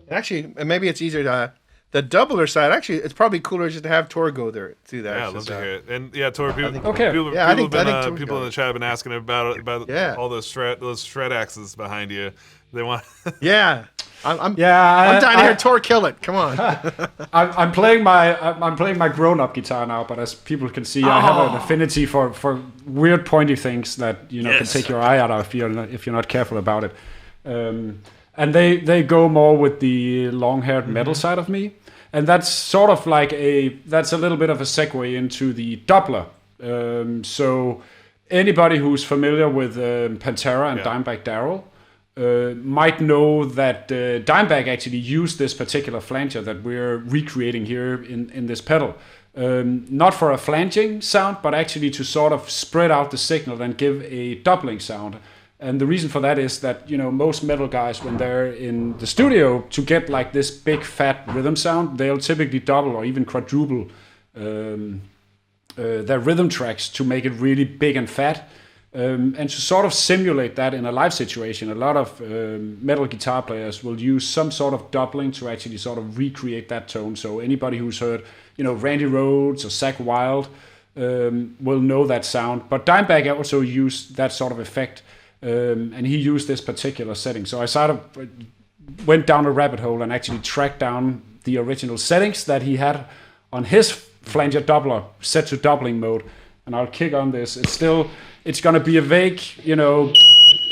And actually, maybe it's easier to the doubler side, actually, it's probably cooler just to have Tor go there through that. Yeah, I'd love to hear it. And yeah, Tor, people, Okay. people, Yeah, I people, think been, Tor's people in got the it. chat have been asking about Yeah. all those shred axes behind you. They want. Yeah. I'm Yeah, dying to hear Tor kill it. Come on. I'm playing my grown-up guitar now, but as people can see, I have an affinity for weird pointy things that can take your eye out of if you're not careful about it. And they go more with the long-haired metal side of me, and that's sort of like that's a little bit of a segue into the doubler. So anybody who's familiar with Pantera and Dimebag Darrell might know that Dimebag actually used this particular flanger that we're recreating here in this pedal. Not for a flanging sound, but actually to sort of spread out the signal and give a doubling sound. And the reason for that is that, most metal guys, when they're in the studio, to get like this big fat rhythm sound, they'll typically double or even quadruple their rhythm tracks to make it really big and fat. And to sort of simulate that in a live situation, a lot of metal guitar players will use some sort of doubling to actually sort of recreate that tone. So anybody who's heard, Randy Rhoads or Zakk Wylde will know that sound. But Dimebag also used that sort of effect, and he used this particular setting. So I sort of went down a rabbit hole and actually tracked down the original settings that he had on his flanger doubler set to doubling mode. And I'll kick on this. It's going to be a vague,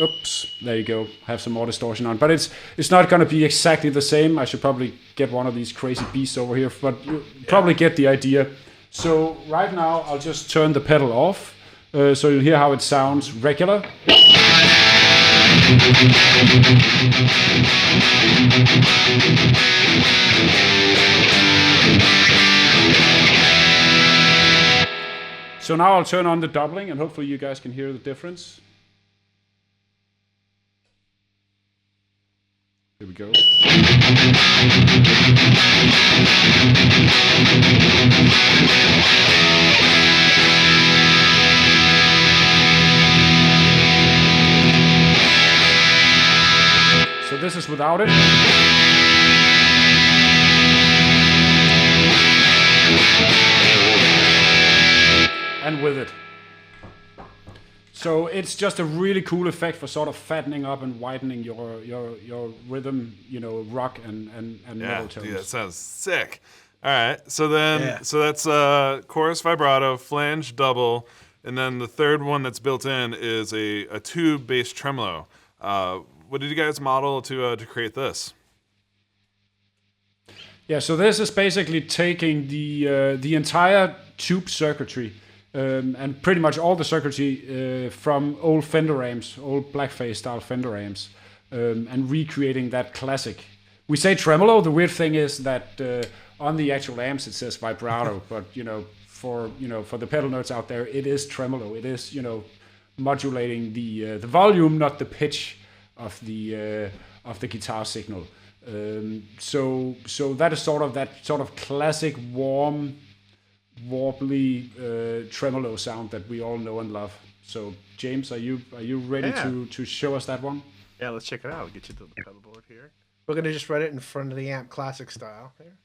oops, there you go, have some more distortion on. But it's not going to be exactly the same. I should probably get one of these crazy beasts over here, but you probably get the idea. So right now, I'll just turn the pedal off, so you'll hear how it sounds regular. So now I'll turn on the doubling, and hopefully you guys can hear the difference. Here we go. So this is without it. And with it. So it's just a really cool effect for sort of fattening up and widening your rhythm, rock and metal tones. Dude, that sounds sick. All right, so that's chorus vibrato, flange double, and then the third one that's built in is a tube bass tremolo. What did you guys model to create this? Yeah, so this is basically taking the entire tube circuitry. And pretty much all the circuitry from old Fender amps, old blackface style Fender amps, and recreating that classic. We say tremolo. The weird thing is that on the actual amps it says vibrato, but for the pedal nerds out there, it is tremolo. It is modulating the volume, not the pitch of the guitar signal. So that is sort of classic warm, warbly tremolo sound that we all know and love. So James, are you ready to show us that one? Yeah, let's check it out. I'll get you to the pedal board here. We're gonna just run it in front of the amp, classic style. Here.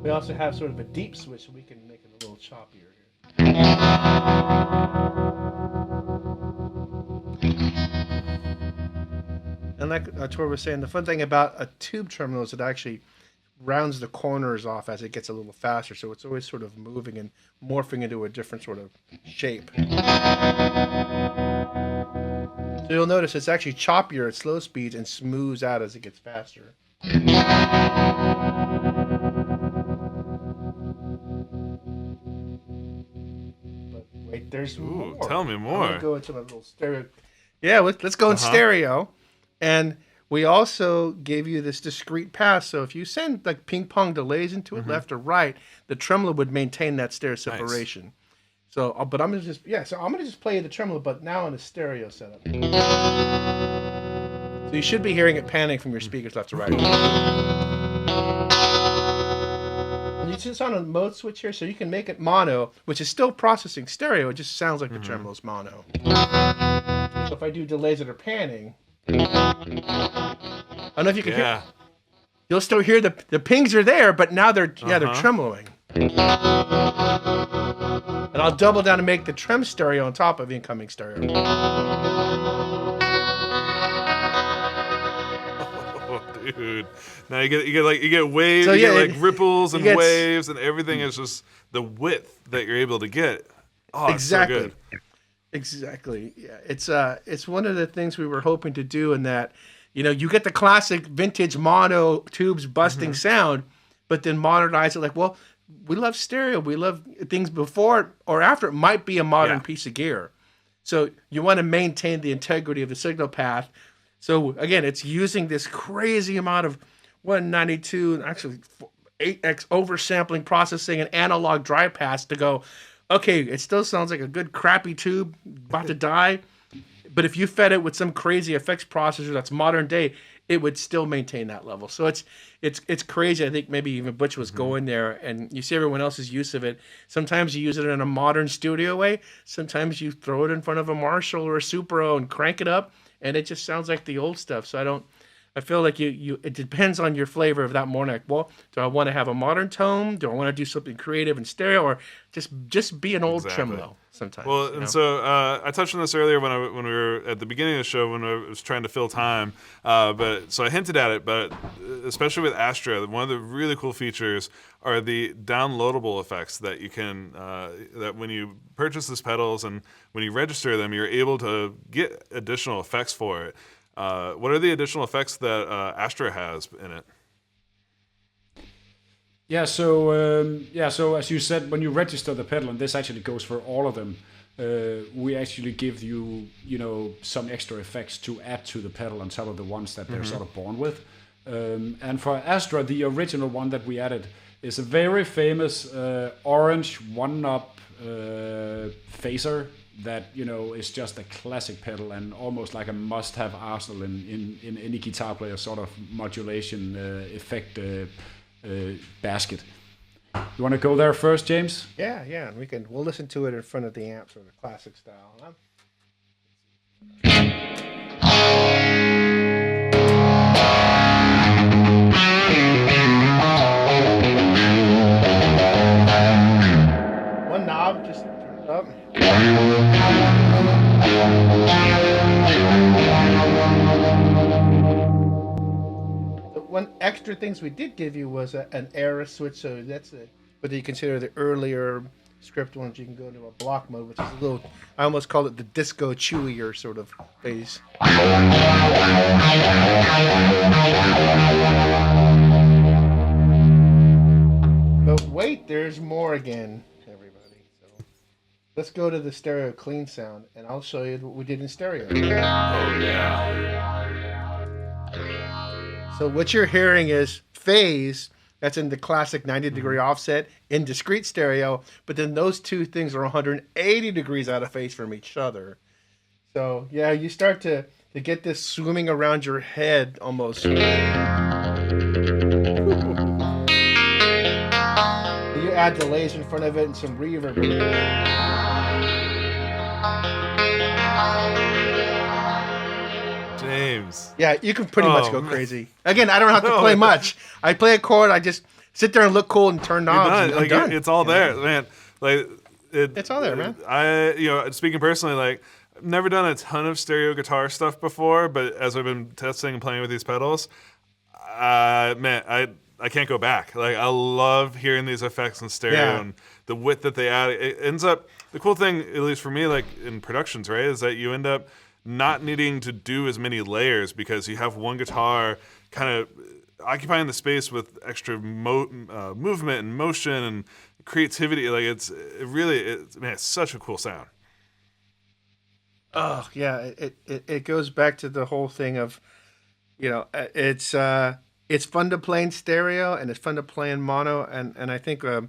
We also have sort of a deep switch, so we can make it a little choppier here. And like Tor was saying, the fun thing about a tube terminal is it actually rounds the corners off as it gets a little faster, so it's always sort of moving and morphing into a different sort of shape. So you'll notice it's actually choppier at slow speeds and smooths out as it gets faster. But wait, there's more. Tell me more. I'm gonna go into my little stereo. Yeah, let's go in stereo. And we also gave you this discrete pass, so if you send like ping pong delays into it, left or right, the tremolo would maintain that stereo separation. Nice. So, but I'm gonna just I'm gonna just play the tremolo, but now in a stereo setup. So you should be hearing it panning from your speakers left to right. And you just on a mode switch here, so you can make it mono, which is still processing stereo. It just sounds like the tremolo's mono. So if I do delays that are panning, I don't know if you can hear. You'll still hear the pings are there, but now they're tremoloing. And I'll double down and make the trem stereo on top of incoming stereo. Oh, dude! Now you get waves, So, you yeah, get like ripples and gets- waves, and everything is just the width that you're able to get. Oh, Exactly. It's so good. Exactly. Yeah. It's one of the things we were hoping to do in that, you get the classic vintage mono tubes busting sound, but then modernize it like, well, we love stereo. We love things before or after it might be a modern piece of gear. So you want to maintain the integrity of the signal path. So again, it's using this crazy amount of 192 and actually 8x oversampling processing and analog dry pass to go, okay, it still sounds like a good crappy tube about to die, but if you fed it with some crazy effects processor that's modern day, it would still maintain that level. So it's crazy. I think maybe even Butch was going there, and you see everyone else's use of it. Sometimes you use it in a modern studio way. Sometimes you throw it in front of a Marshall or a Supro and crank it up, and it just sounds like the old stuff. So I feel like it depends on your flavor of that morning. Like, well, do I want to have a modern tone? Do I want to do something creative in stereo, or just be an old tremolo sometimes? Well, and so I touched on this earlier when we were at the beginning of the show when I was trying to fill time. But so I hinted at it, but especially with Astra, one of the really cool features are the downloadable effects that you can that when you purchase these pedals and when you register them, you're able to get additional effects for it. What are the additional effects that Astra has in it? Yeah, so as you said, when you register the pedal, and this actually goes for all of them, we actually give you, some extra effects to add to the pedal on top of the ones that they're sort of born with. And for Astra, the original one that we added is a very famous orange one-knob phaser that is just a classic pedal and almost like a must-have arsenal in any guitar player sort of modulation effect basket. You want to go there first, James? Yeah, and we'll listen to it in front of the amp, sort of classic style. One knob, just turn it up. The one extra things we did give you was an era switch, so that's whether you consider the earlier script ones, you can go into a block mode, which is a little, I almost call it the disco chewier sort of phase. But wait, there's more again, everybody. So let's go to the stereo clean sound, and I'll show you what we did in stereo. Oh yeah. So what you're hearing is phase, that's in the classic 90-degree offset in discrete stereo, but then those two things are 180 degrees out of phase from each other. So yeah, you start to get this swimming around your head almost. You add delays in front of it and some reverb. James. Yeah, you can pretty much go crazy. Again, I don't have to play much. I play a chord, I just sit there and look cool and turn knobs. And I'm done. It's all there, man. It's all there, man. Speaking personally, I've never done a ton of stereo guitar stuff before, but as I've been testing and playing with these pedals, man, I can't go back. I love hearing these effects in stereo and the width that they add. It ends up, the cool thing, at least for me, in productions, right, is that you end up not needing to do as many layers because you have one guitar kind of occupying the space with extra movement and motion and creativity. It's such a cool sound. Oh yeah, it goes back to the whole thing of, it's fun to play in stereo and it's fun to play in mono, and I think I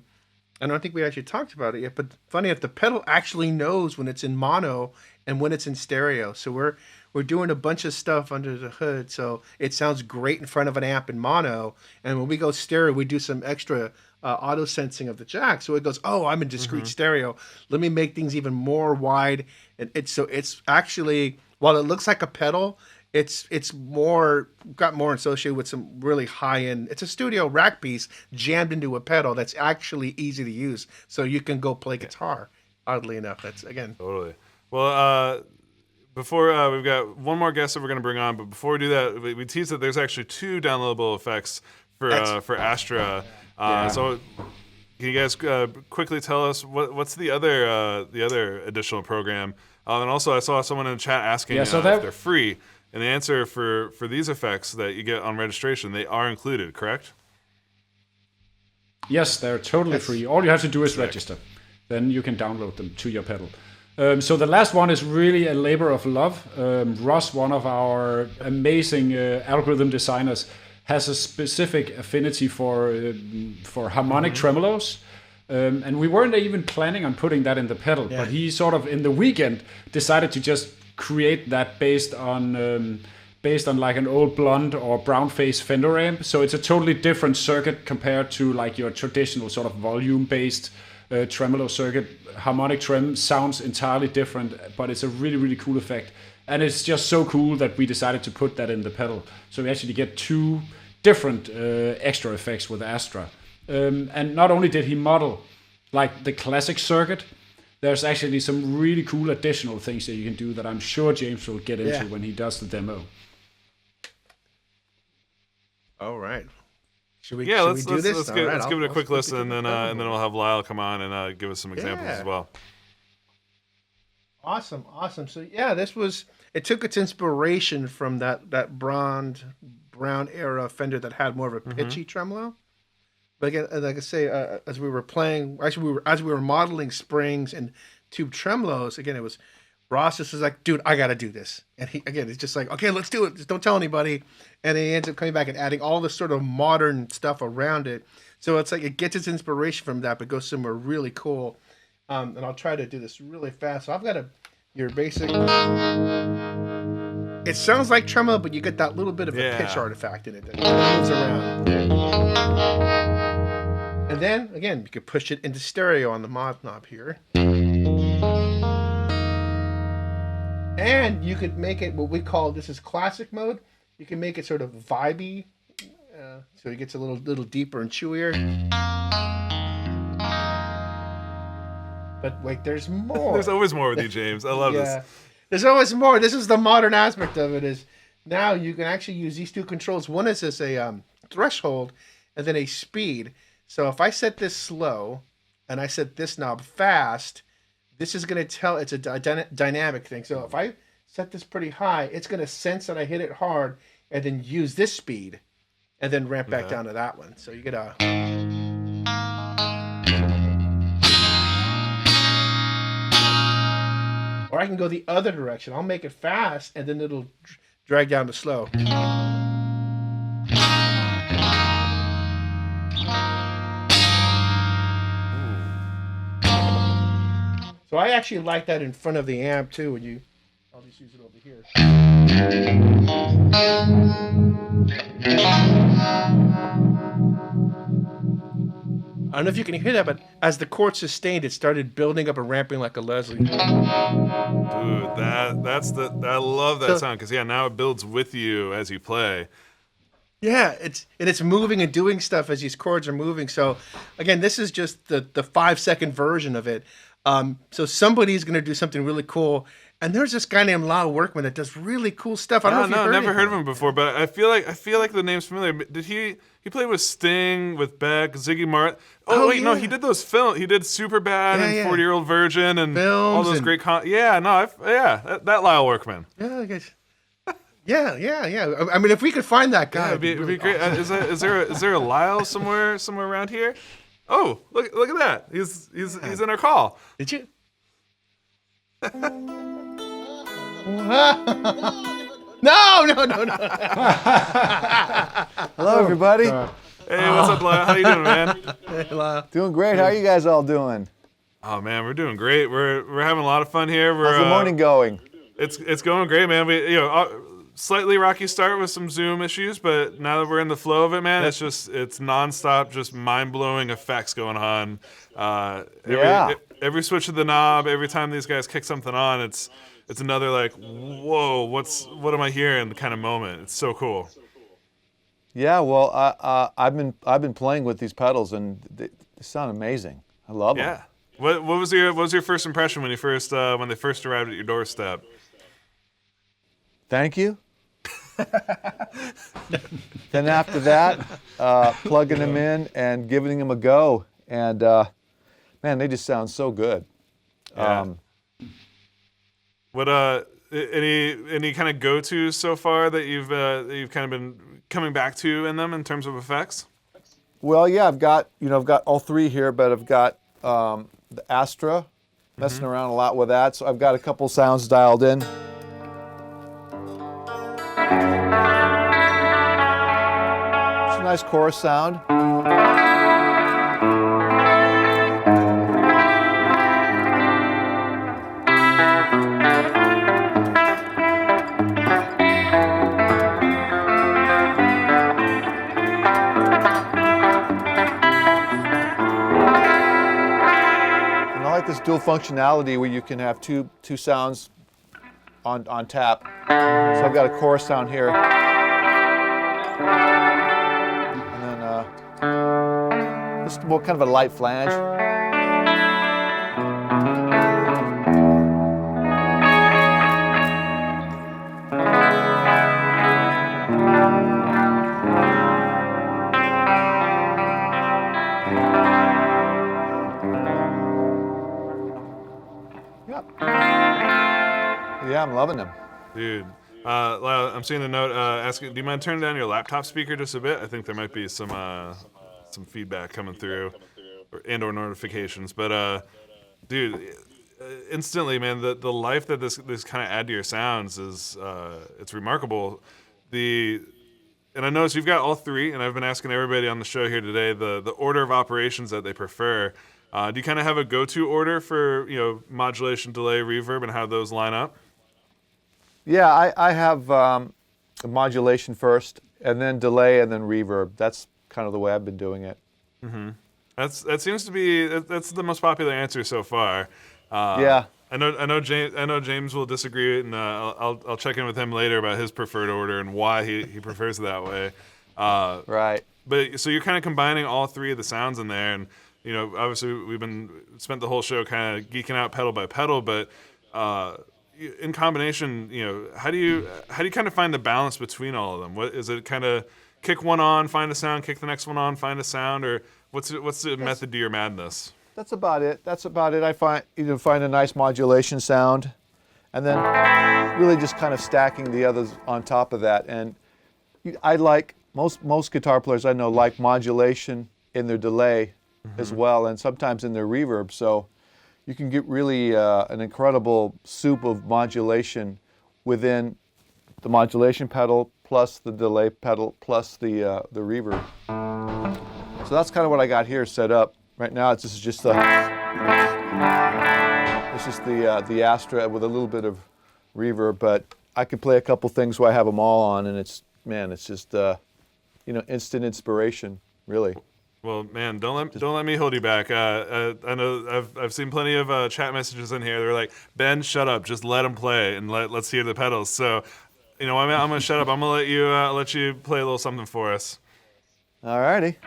don't think we actually talked about it yet, but funny if the pedal actually knows when it's in mono and when it's in stereo. So we're doing a bunch of stuff under the hood, so it sounds great in front of an amp in mono. And when we go stereo, we do some extra auto sensing of the jack, so it goes, oh, I'm in discrete stereo. Let me make things even more wide. And it's actually, while it looks like a pedal, it's got more associated with some really high end. It's a studio rack piece jammed into a pedal that's actually easy to use, so you can go play guitar. Oddly enough, that's again. Totally. Well, before we've got one more guest that we're going to bring on, but before we do that, we tease that there's actually 2 downloadable effects for Astra. So, can you guys quickly tell us what's the other additional program? And also, I saw someone in the chat asking if they're free, and the answer for these effects that you get on registration, they are included, correct? Yes, they're totally free. All you have to do is register. Then you can download them to your pedal. So the last one is really a labor of love. Ross, one of our amazing algorithm designers, has a specific affinity for harmonic tremolos. And we weren't even planning on putting that in the pedal, but he sort of in the weekend decided to just create that based on like an old blonde or brown face Fender amp. So it's a totally different circuit compared to like your traditional sort of volume based tremolo circuit. Harmonic trem sounds entirely different, but it's a really, really cool effect. And it's just so cool that we decided to put that in the pedal. So we actually get 2 different extra effects with Astra. And not only did he model like the classic circuit, there's actually some really cool additional things that you can do that I'm sure James will get into when he does the demo. All right. Should we let's do this? Let's give it a quick listen, and then we'll have Lyle come on and give us some examples as well. Awesome. So it took its inspiration from that brown era Fender that had more of a pitchy tremolo. But again, like I say, as we were playing, actually as we were modeling springs and tube tremolos, again, it was Ross just was like, dude, I got to do this. And it's just like, okay, let's do it. Just don't tell anybody. And he ends up coming back and adding all this sort of modern stuff around it. So it's like it gets its inspiration from that, but goes somewhere really cool. And I'll try to do this really fast. So I've got your basic. It sounds like tremolo, but you get that little bit of a pitch artifact in it that moves around. And then, again, you could push it into stereo on the mod knob here. And you could make it what we call, this is classic mode. You can make it sort of vibey, so it gets a little deeper and chewier. But wait, there's more. There's always more with you, James. I love this. There's always more. This is the modern aspect of it. Is now you can actually use these 2 controls. One is as a threshold, and then a speed. So if I set this slow, and I set this knob fast, this is going to tell it's a dynamic thing. So if I set this pretty high, it's going to sense that I hit it hard, and then use this speed, and then ramp back down to that one. So you get a. Or I can go the other direction. I'll make it fast, and then it'll drag down to slow. So I actually like that in front of the amp too. I'll just use it over here. I don't know if you can hear that, but as the chord sustained, it started building up and ramping like a Leslie. Dude, I love that sound, because now it builds with you as you play. Yeah, it's moving and doing stuff as these chords are moving. So again, this is just the 5-second version of it. So somebody's gonna do something really cool. And there's this guy named Lyle Workman that does really cool stuff. I don't know if you've never heard of him before, but I feel like the name's familiar. Did he played with Sting, with Beck, Ziggy Marley? No, he did those films. He did Superbad and 40-Year-Old Virgin and films all those great that Lyle Workman. Yeah, I guess. Yeah. I mean, if we could find that guy, it'd be great. Awesome. Is there a Lyle somewhere around here? Oh, look at that. He's in our call. Did you? No. Hello, everybody. Hey, what's up, Lyle? How you doing, man? Hey, Lyle. Doing great. How are you guys all doing? Oh man, we're doing great. We're having a lot of fun here. How's the morning going? It's going great, man. We slightly rocky start with some Zoom issues, but now that we're in the flow of it, man, it's nonstop, just mind blowing effects going on. Every switch of the knob, every time these guys kick something on, it's another like, whoa, what am I hearing kind of moment. It's so cool. Yeah, well, I've been playing with these pedals, and they sound amazing. I love them. Yeah. What was your first impression when they first arrived at your doorstep? Thank you. Then after that, plugging them in and giving them a go, and man, they just sound so good. Yeah. What any kind of go-tos so far that you've kind of been coming back to in them in terms of effects? Well, yeah, I've got all three here, but I've got the Astra, messing around a lot with that, so I've got a couple sounds dialed in. It's a nice chorus sound. This dual functionality where you can have two sounds on tap. So I've got a chorus sound here, and then just more kind of a light flange. Yeah, I'm loving them. Dude, Lyle, I'm seeing a note asking, do you mind turning down your laptop speaker just a bit? I think there might be some feedback coming through and/or notifications. But, dude, instantly, man, the life that this kind of add to your sounds is it's remarkable. And I noticed you've got all three, and I've been asking everybody on the show here today the order of operations that they prefer. Do you kind of have a go-to order for modulation, delay, reverb, and how those line up? Yeah, I have modulation first, and then delay, and then reverb. That's kind of the way I've been doing it. Mm-hmm. That seems to be that's the most popular answer so far. Yeah. I know James will disagree, and I'll check in with him later about his preferred order and why he prefers it that way. Right. But so you're kind of combining all three of the sounds in there, and obviously we've spent the whole show kind of geeking out pedal by pedal, but in combination, how do you kind of find the balance between all of them? What is it? Kind of kick one on, find a sound, kick the next one on, find a sound, or what's the method to your madness? That's about it. I find a nice modulation sound, and then really just kind of stacking the others on top of that. And I like most guitar players I know like modulation in their delay as well, and sometimes in their reverb. So you can get really an incredible soup of modulation within the modulation pedal plus the delay pedal plus the reverb. So that's kind of what I got here set up. Right now it's just the Astra with a little bit of reverb, but I could play a couple things where I have them all on, and it's just instant inspiration, really. Well, man, don't let me hold you back. I know I've seen plenty of chat messages in here. They're like, Ben, shut up, just let him play and let's hear the pedals. So, I'm gonna shut up. I'm gonna let you play a little something for us. All righty.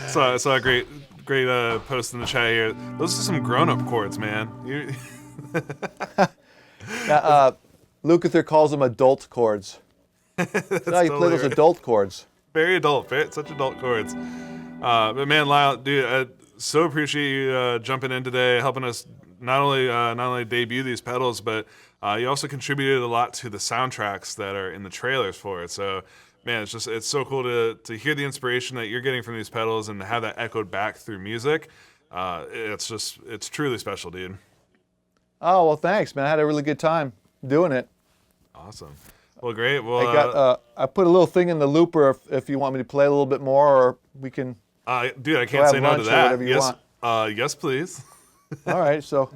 So I saw a great post in the chat here. Those are some grown-up chords, man. Lukather calls them adult chords. That's No, you play totally those right. adult chords. Very adult, such adult chords. But man, Lyle, dude, I so appreciate you jumping in today, helping us not only debut these pedals, but you also contributed a lot to the soundtracks that are in the trailers for it. So, man, it's so cool to hear the inspiration that you're getting from these pedals and to have that echoed back through music. It's truly special, dude. Oh, well, thanks, man. I had a really good time doing it. Awesome. Well, great. Well, I put a little thing in the looper if you want me to play a little bit more, or we can. dude, I go can't have say no to lunch or that. whatever you Yes, want. yes, please. All right, so.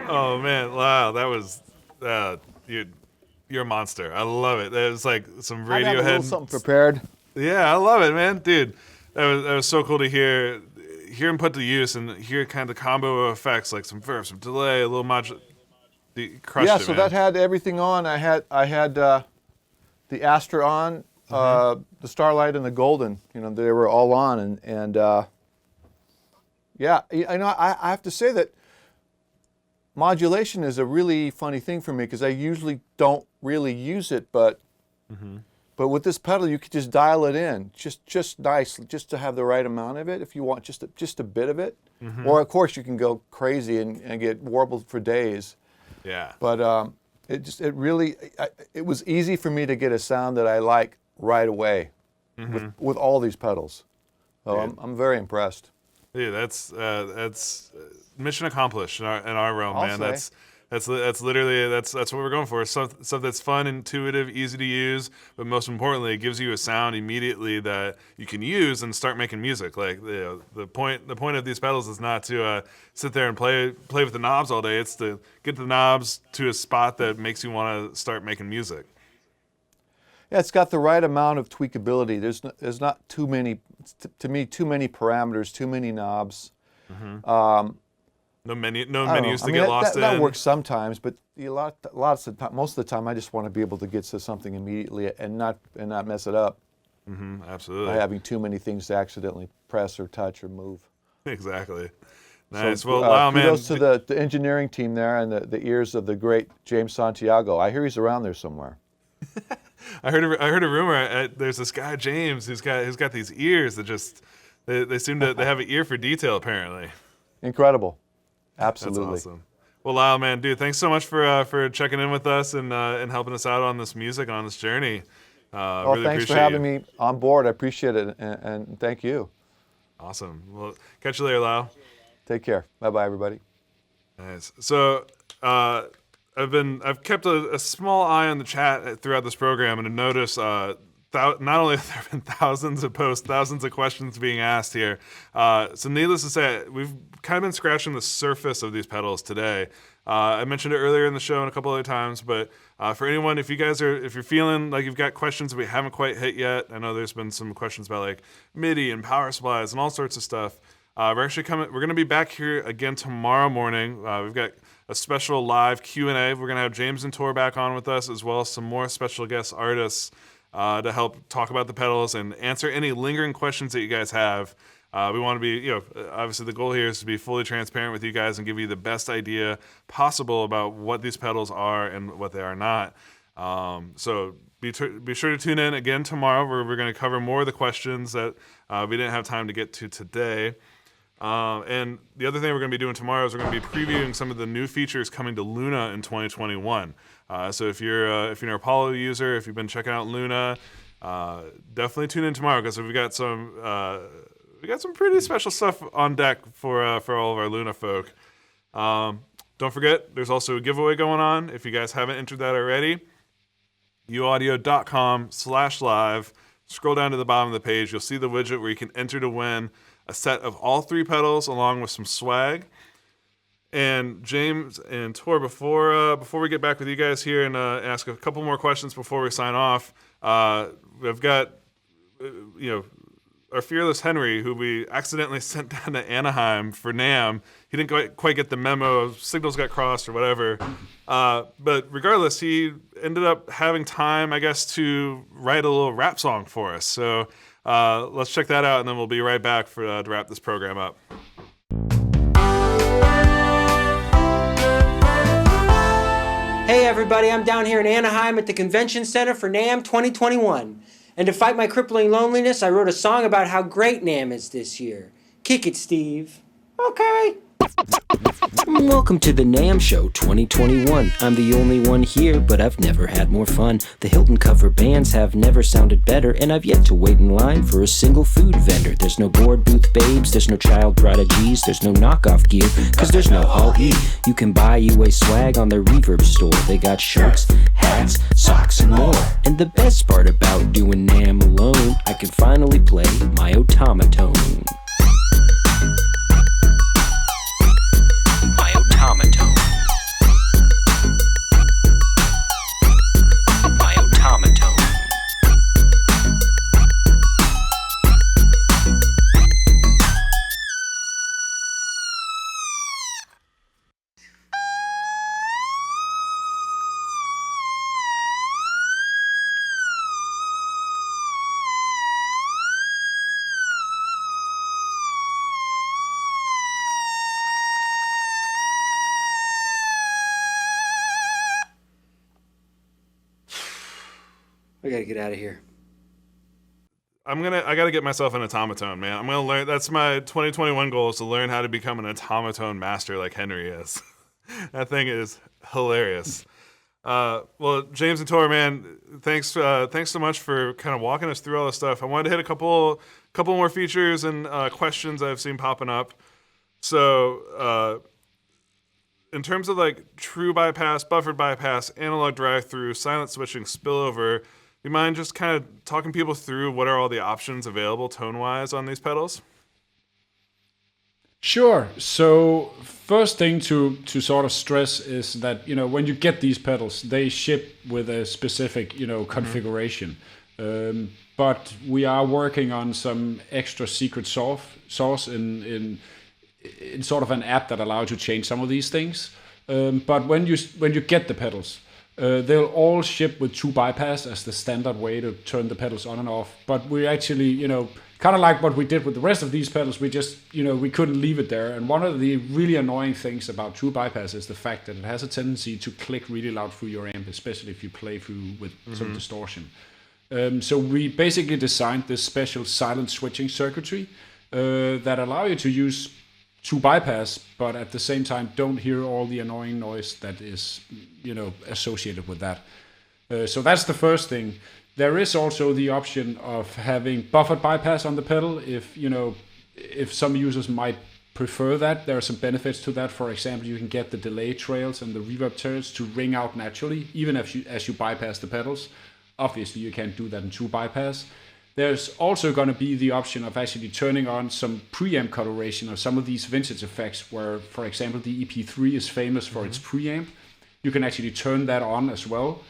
Oh man, wow, that was you're a monster. I love it. That was like some I have a little Radiohead. something prepared. Yeah, I love it, man, dude. That was so cool to hear him put to use and hear kind of the combo of effects, like some verb, some delay, a little crushed Yeah, it, so man. that had everything on. I had the Astra on, the Starlight and the Golden. You know, they were all on, and yeah, I know. I have to say that modulation is a really funny thing for me because I usually don't really use it, but with this pedal you could just dial it in, just nice, just to have the right amount of it. If you want just a bit of it, or of course you can go crazy and get warbled for days. Yeah. But it was easy for me to get a sound that I like right away with all these pedals. So I'm very impressed. Dude, that's mission accomplished in our realm, I'll man. say. That's literally what we're going for. Stuff that's fun, intuitive, easy to use, but most importantly, it gives you a sound immediately that you can use and start making music. Like the point of these pedals is not to sit there and play with the knobs all day. It's to get the knobs to a spot that makes you want to start making music. Yeah, it's got the right amount of tweakability. There's not too many, to me, too many parameters, too many knobs. No menus I to mean, get lost in. that works sometimes, but lots of time, most of the time, I just want to be able to get to something immediately and not mess it up Absolutely. by having too many things to accidentally press or touch or move. Exactly. Nice. So, Well, wow, man. kudos to the engineering team there and the ears of the great James Santiago. I hear he's around there somewhere. I heard a rumor. There's this guy James who's got these ears that just they seem to they have an ear for detail apparently. Incredible. Absolutely. That's awesome. Well, Lyle, man, dude, thanks so much for checking in with us and helping us out on this music and on this journey. Well, Really thanks for appreciate having you. me on board. I appreciate it, and thank you. Awesome. Well, catch you later, Lyle. Take care. Bye-bye, everybody. Nice. So I've kept a small eye on the chat throughout this program, and have noticed not only have there been thousands of posts, thousands of questions being asked here. So needless to say, we've kind of been scratching the surface of these pedals today. I mentioned it earlier in the show and a couple other times, but for anyone, if you're feeling like you've got questions that we haven't quite hit yet, I know there's been some questions about like MIDI and power supplies and all sorts of stuff. We're going to be back here again tomorrow morning. We've got a special live Q&A. We're going to have James and Tor back on with us, as well as some more special guest artists to help talk about the pedals and answer any lingering questions that you guys have. We want to be, obviously the goal here is to be fully transparent with you guys and give you the best idea possible about what these pedals are and what they are not. So be sure to tune in again tomorrow, where we're going to cover more of the questions that we didn't have time to get to today. And the other thing we're going to be doing tomorrow is we're going to be previewing some of the new features coming to Luna in 2021. So if you're an Apollo user, if you've been checking out Luna, definitely tune in tomorrow, because we got some pretty special stuff on deck for all of our Luna folk. Don't forget, there's also a giveaway going on. If you guys haven't entered that already, uaudio.com/live. Scroll down to the bottom of the page. You'll see the widget where you can enter to win a set of all 3 pedals along with some swag. And James and Tor, before we get back with you guys here and ask a couple more questions before we sign off, we've got our fearless Henry, who we accidentally sent down to Anaheim for NAMM. He didn't quite get the memo. Signals got crossed or whatever. But regardless, he ended up having time, I guess, to write a little rap song for us. So let's check that out, and then we'll be right back to wrap this program up. Hey everybody, I'm down here in Anaheim at the Convention Center for NAMM 2021. And to fight my crippling loneliness, I wrote a song about how great NAMM is this year. Kick it, Steve. Okay. Welcome to the NAMM Show 2021. I'm the only one here, but I've never had more fun. The Hilton cover bands have never sounded better, and I've yet to wait in line for a single food vendor. There's no board booth babes, there's no child prodigies, there's no knockoff gear, cause there's no Hall E. You can buy UA swag on their Reverb store. They got shirts, hats, socks, and more. And the best part about doing NAMM alone, I can finally play my automaton. I gotta get out of here. I gotta get myself an automaton, man. I'm gonna learn. That's my 2021 goal, is to learn how to become an automaton master like Henry is. That thing is hilarious. Well, James and Tor, man, thanks so much for kind of walking us through all this stuff. I wanted to hit a couple more features and questions I've seen popping up. So, in terms of like true bypass, buffered bypass, analog drive-through, silent switching, spillover, do you mind just kind of talking people through what are all the options available tone-wise on these pedals? Sure. So first thing to sort of stress is that, when you get these pedals, they ship with a specific, configuration. But we are working on some extra secret sauce in sort of an app that allows you to change some of these things. But when you get the pedals, they'll all ship with true bypass as the standard way to turn the pedals on and off. But we actually, kind of like what we did with the rest of these pedals, we just, we couldn't leave it there. And one of the really annoying things about true bypass is the fact that it has a tendency to click really loud through your amp, especially if you play through with some distortion. So we basically designed this special silent switching circuitry that allow you to use true bypass, but at the same time don't hear all the annoying noise that is, associated with that. So that's the first thing. There is also the option of having buffered bypass on the pedal if some users might prefer that. There are some benefits to that. For example, you can get the delay trails and the reverb trails to ring out naturally, even as you bypass the pedals. Obviously, you can't do that in true bypass. There's also going to be the option of actually turning on some preamp coloration of some of these vintage effects where, for example, the EP3 is famous for its preamp. You can actually turn that on as well.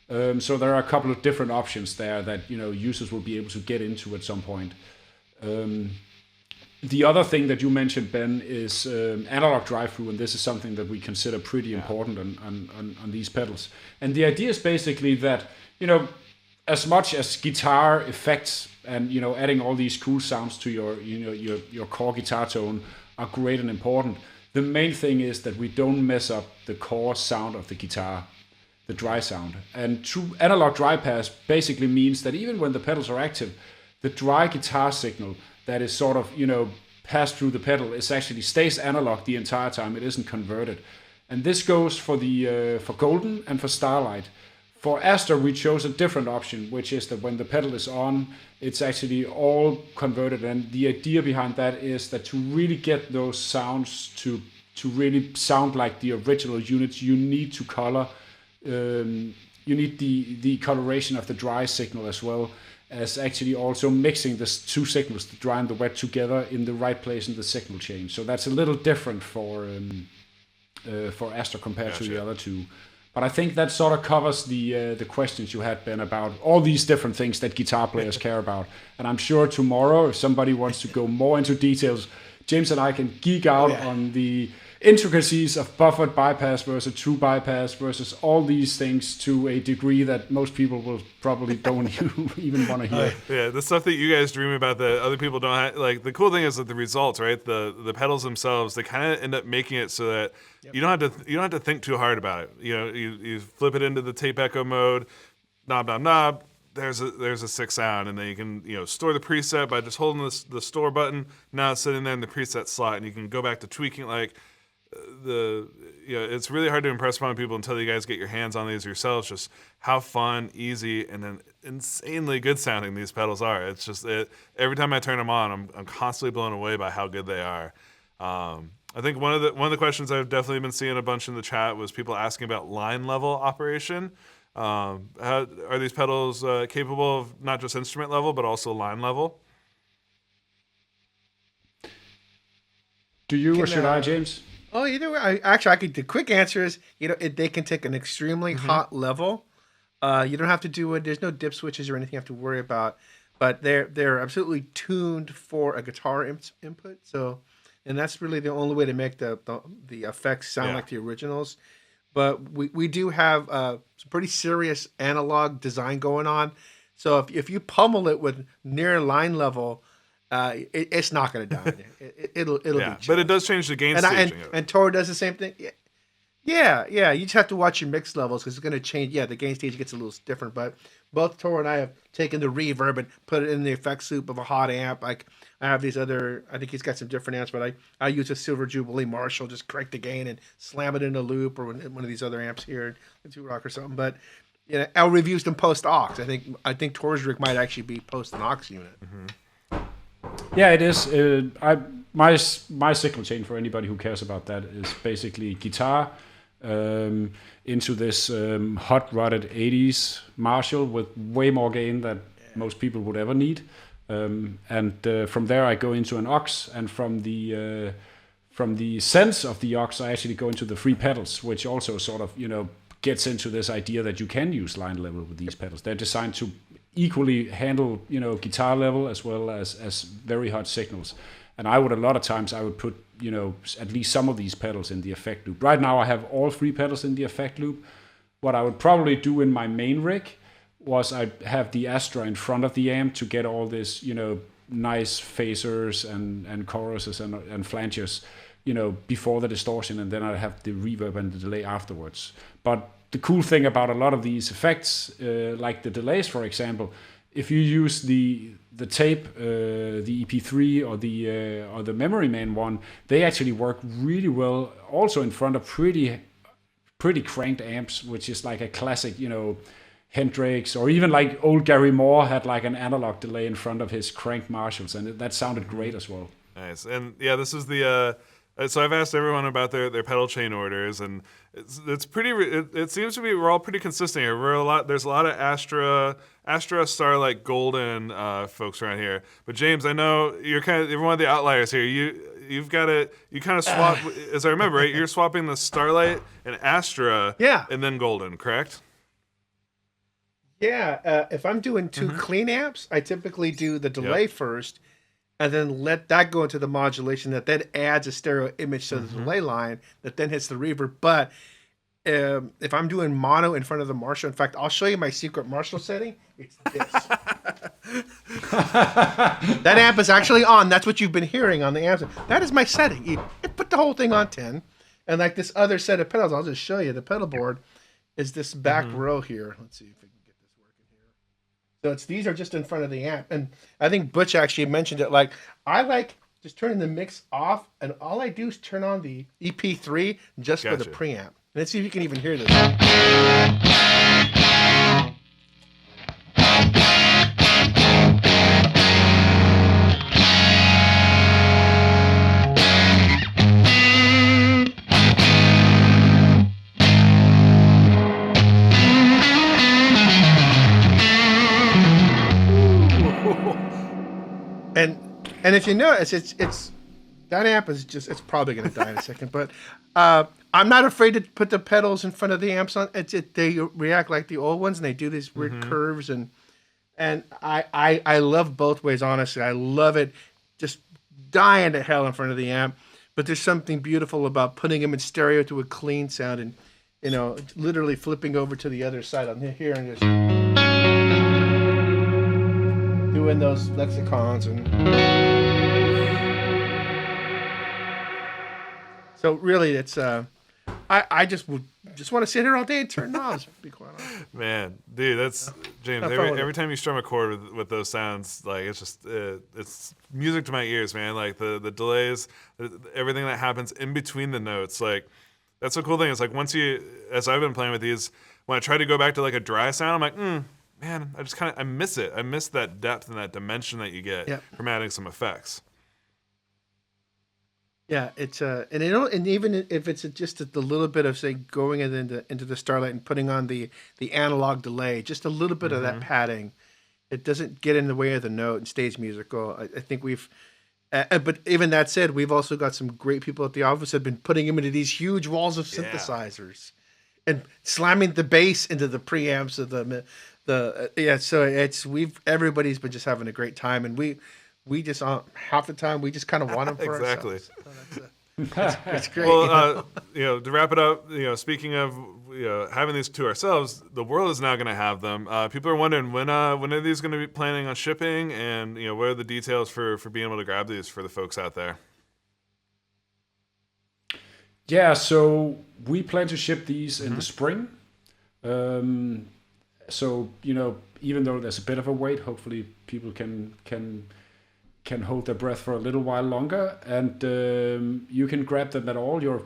So there are a couple of different options there that users will be able to get into at some point. The other thing that you mentioned, Ben, is analog drive-through, and this is something that we consider pretty important on these pedals. And the idea is basically that as much as guitar effects and adding all these cool sounds to your core guitar tone are great and important, the main thing is that we don't mess up the core sound of the guitar, the dry sound. And true analog dry pass basically means that even when the pedals are active, the dry guitar signal that is sort of passed through the pedal is actually stays analog the entire time. It isn't converted, and this goes for the for Golden and for Starlight. For Astra, we chose a different option, which is that when the pedal is on, it's actually all converted. And the idea behind that is that to really get those sounds to really sound like the original units, you need to color. You need the coloration of the dry signal as well as actually also mixing the two signals, the dry and the wet, together in the right place in the signal chain. So that's a little different for Astra compared to the other two. But I think that sort of covers the questions you had, Ben, about all these different things that guitar players care about. And I'm sure tomorrow, if somebody wants to go more into details, James and I can geek out on the intricacies of buffered bypass versus true bypass versus all these things to a degree that most people will probably don't even want to hear. Yeah, the stuff that you guys dream about that other people don't have. Like, the cool thing is that the results, right? The pedals themselves, they kind of end up making it so that you don't have to think too hard about it. You flip it into the tape echo mode, knob. There's a sick sound, and then you can store the preset by just holding the store button. Now it's sitting there in the preset slot, and you can go back to tweaking. Like, it's really hard to impress upon people until you guys get your hands on these yourselves, just how fun, easy, and then insanely good sounding these pedals are. It's just every time I turn them on, I'm constantly blown away by how good they are. I think one of the questions I've definitely been seeing a bunch in the chat was people asking about line level operation. How are these pedals capable of not just instrument level but also line level? Do you or should I, James? Oh, either way. The quick answer is, they can take an extremely hot level. You don't have to do it. There's no dip switches or anything you have to worry about. But they're absolutely tuned for a guitar input. So, and that's really the only way to make the effects sound like the originals. But we do have some pretty serious analog design going on. So if you pummel it with near line level, it's not going to die. It'll be chill. But it does change the gain staging. And Tor does the same thing. Yeah. You just have to watch your mix levels because it's going to change. Yeah, the gain stage gets a little different. But both Tor and I have taken the reverb and put it in the effects loop of a hot amp. Like, I have these other, I think he's got some different amps, but I use a Silver Jubilee Marshall, just crank the gain and slam it in a loop, or one of these other amps here, the 2-Rock or something. But I'll review them post aux. I think Tor's rig might actually be post an aux unit. Mm-hmm. Yeah, it is. My signal chain, for anybody who cares about that, is basically guitar into this hot rodded 80s Marshall with way more gain than most people would ever need. And from there I go into an aux, and from the sense of the aux I actually go into the free pedals, which also sort of gets into this idea that you can use line level with these pedals. They're designed to equally handle guitar level as well as very hot signals. And a lot of times I would put at least some of these pedals in the effect loop. Right now I have all 3 pedals in the effect loop. What I would probably do in my main rig was I'd have the Astra in front of the amp to get all this nice phasers and choruses and flanges before the distortion, and then I'd have the reverb and the delay afterwards. But the cool thing about a lot of these effects, like the delays, for example, if you use the tape, the EP3 or the Memory Man one, they actually work really well also in front of pretty cranked amps, which is like a classic, Hendrix, or even like old Gary Moore had like an analog delay in front of his crank Marshalls, and that sounded great as well. Nice. And yeah, this is the so I've asked everyone about their pedal chain orders, and it's pretty. It seems to be we're all pretty consistent here. There's a lot of Astra, Starlight, Golden folks around here. But James, I know you're one of the outliers here. You've got it. You kind of swap, as I remember, right? You're swapping the Starlight and Astra, Yeah. and then Golden, correct? Yeah, if I'm doing two clean amps, I typically do the delay first, and then let that go into the modulation that then adds a stereo image to the delay line that then hits the reverb. But if I'm doing mono in front of the Marshall, in fact, I'll show you my secret Marshall setting. It's this. That amp is actually on. That's what you've been hearing on the amps. That is my setting. You put the whole thing on 10. And like this other set of pedals, I'll just show you. The pedal board is this back row here. Let's see if we can get this working here. So these are just in front of the amp. And I think Butch actually mentioned it. Like, I like just turning the mix off, and all I do is turn on the EP3 just for the preamp. Let's see if you can even hear this. And if you notice, it's that amp is just, it's probably going to die in a second, but I'm not afraid to put the pedals in front of the amps on. They react like the old ones, and they do these weird curves, and I love both ways, honestly. I love it, just dying to hell in front of the amp, but there's something beautiful about putting them in stereo to a clean sound, and literally flipping over to the other side on here and just doing those lexicons and. So really, it's I just want to sit here all day and turn knobs. Be quite honest. Man, dude, that's James. Every time you strum a chord with those sounds, like it's just it's music to my ears, man. Like the delays, everything that happens in between the notes, like that's the cool thing. It's like as I've been playing with these, when I try to go back to like a dry sound, I'm like, man, I miss it. I miss that depth and that dimension that you get from adding some effects. Yeah, it's and even if it's just the little bit of, say, going into the Starlight and putting on the analog delay, just a little bit of that padding, it doesn't get in the way of the note and stays musical. I think we've, but even that said, we've also got some great people at the office that have been putting them into these huge walls of synthesizers, and slamming the bass into the preamps of So everybody's been just having a great time, and we just half the time we just kind of want them for ourselves. So that's great. Well, to wrap it up, speaking of having these to ourselves, the world is now going to have them. People are wondering when are these going to be planning on shipping, and what are the details for being able to grab these for the folks out there? Yeah, so we plan to ship these in the spring. So even though there's a bit of a wait, hopefully people can hold their breath for a little while longer, and you can grab them at all your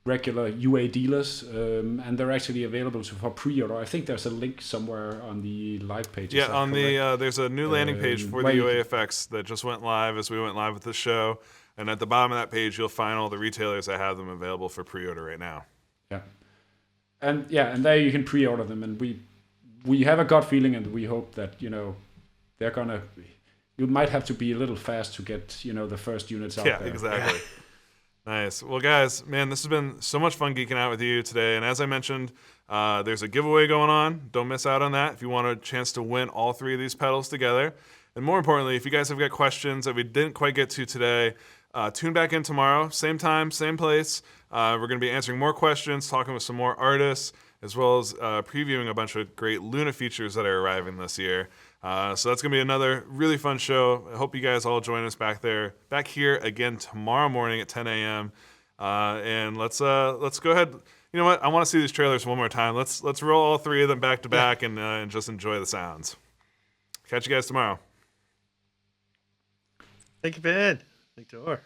regular UA dealers, and they're actually available for pre-order. I think there's a link somewhere on the live page. Yeah, on there's a new landing page for the UAFX that just went live as we went live with the show, and at the bottom of that page you'll find all the retailers that have them available for pre-order right now. Yeah, and there you can pre-order them, and we have a gut feeling, and we hope that they're gonna. You might have to be a little fast to get the first units out there. Yeah, exactly. Nice. Well, guys, man, this has been so much fun geeking out with you today. And as I mentioned, there's a giveaway going on. Don't miss out on that if you want a chance to win all three of these pedals together. And more importantly, if you guys have got questions that we didn't quite get to today, tune back in tomorrow, same time, same place. We're going to be answering more questions, talking with some more artists, as well as previewing a bunch of great Luna features that are arriving this year. So that's going to be another really fun show. I hope you guys all join us back here again tomorrow morning at 10 a.m. And let's go ahead. You know what? I want to see these trailers one more time. Let's roll all three of them back to back and just enjoy the sounds. Catch you guys tomorrow. Thank you, Ben. Thank you.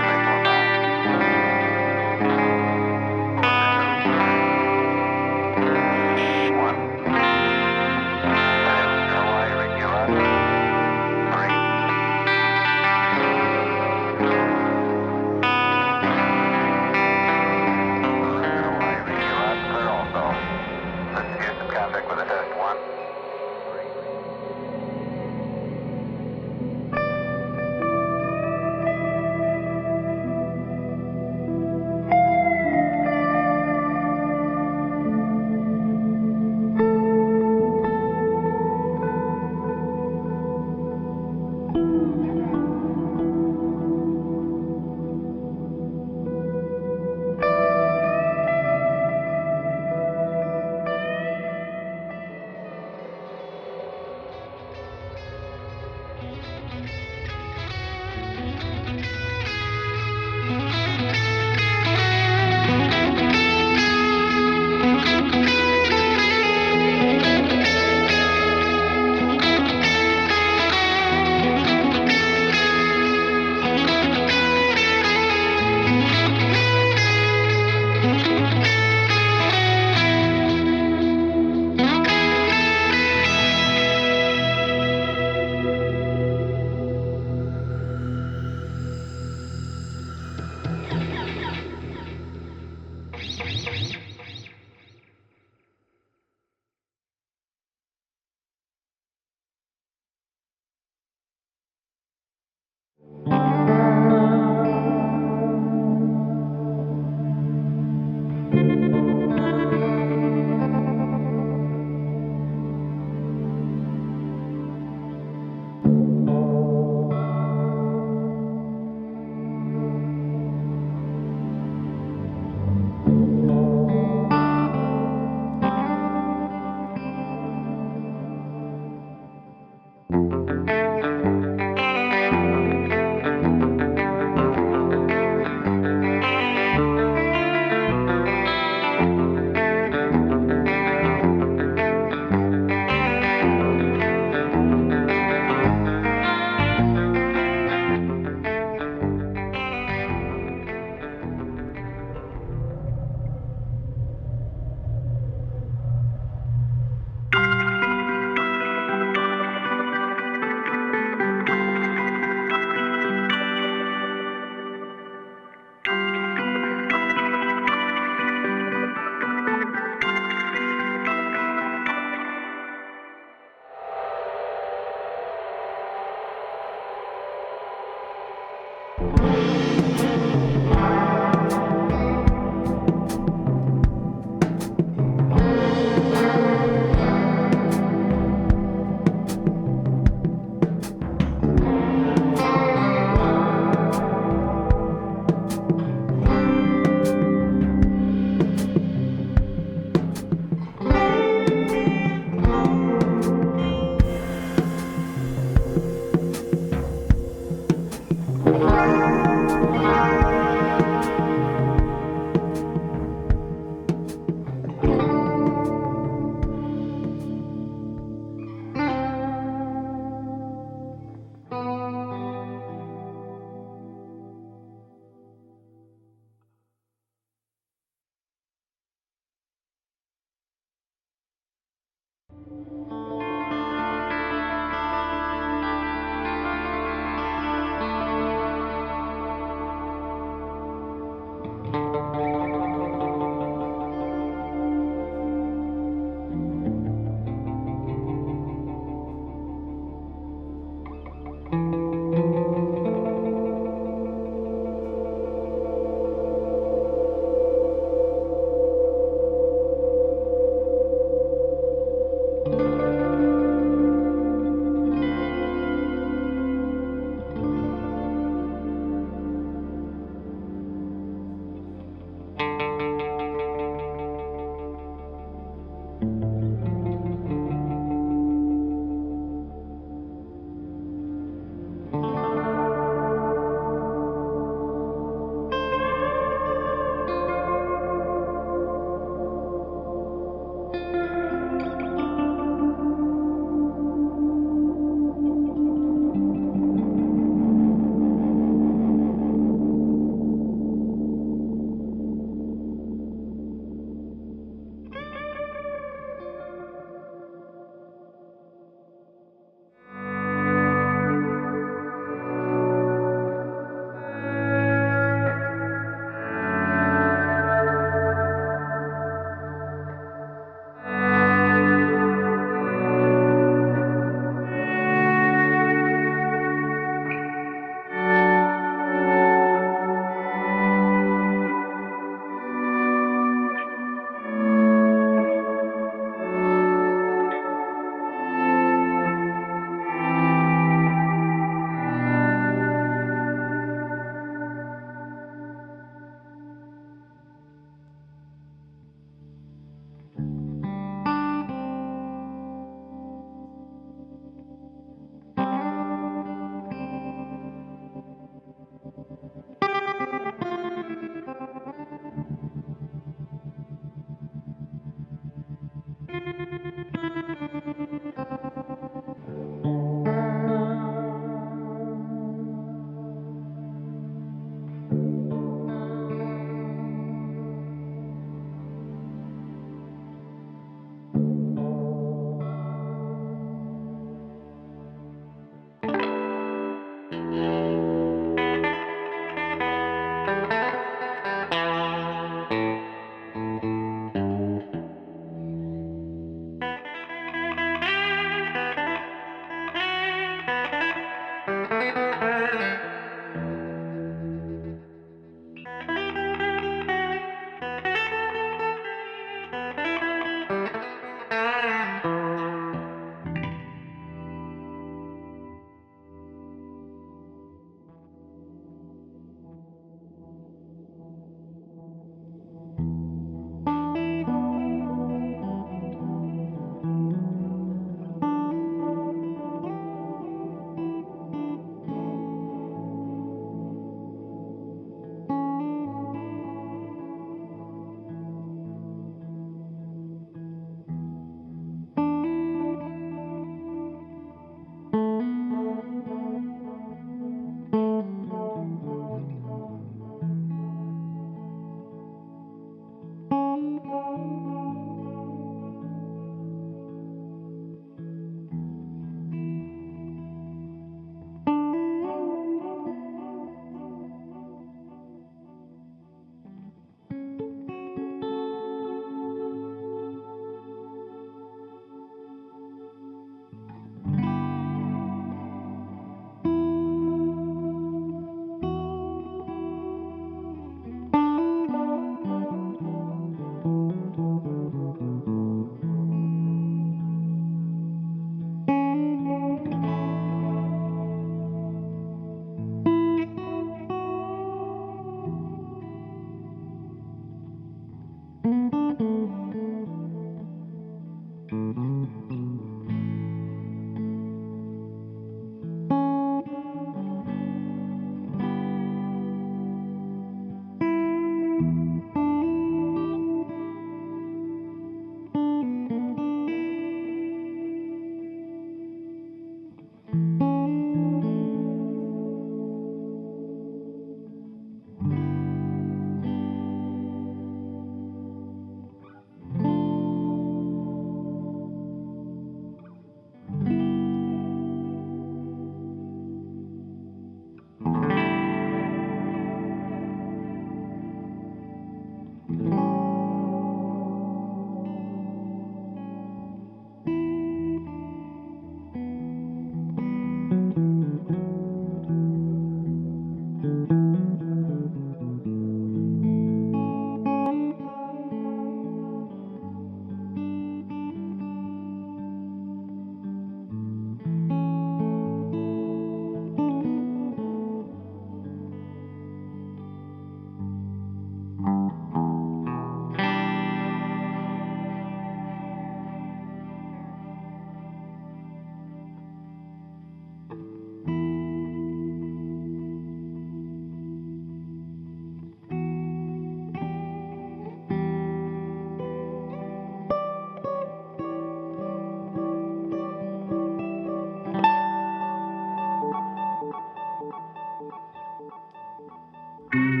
you.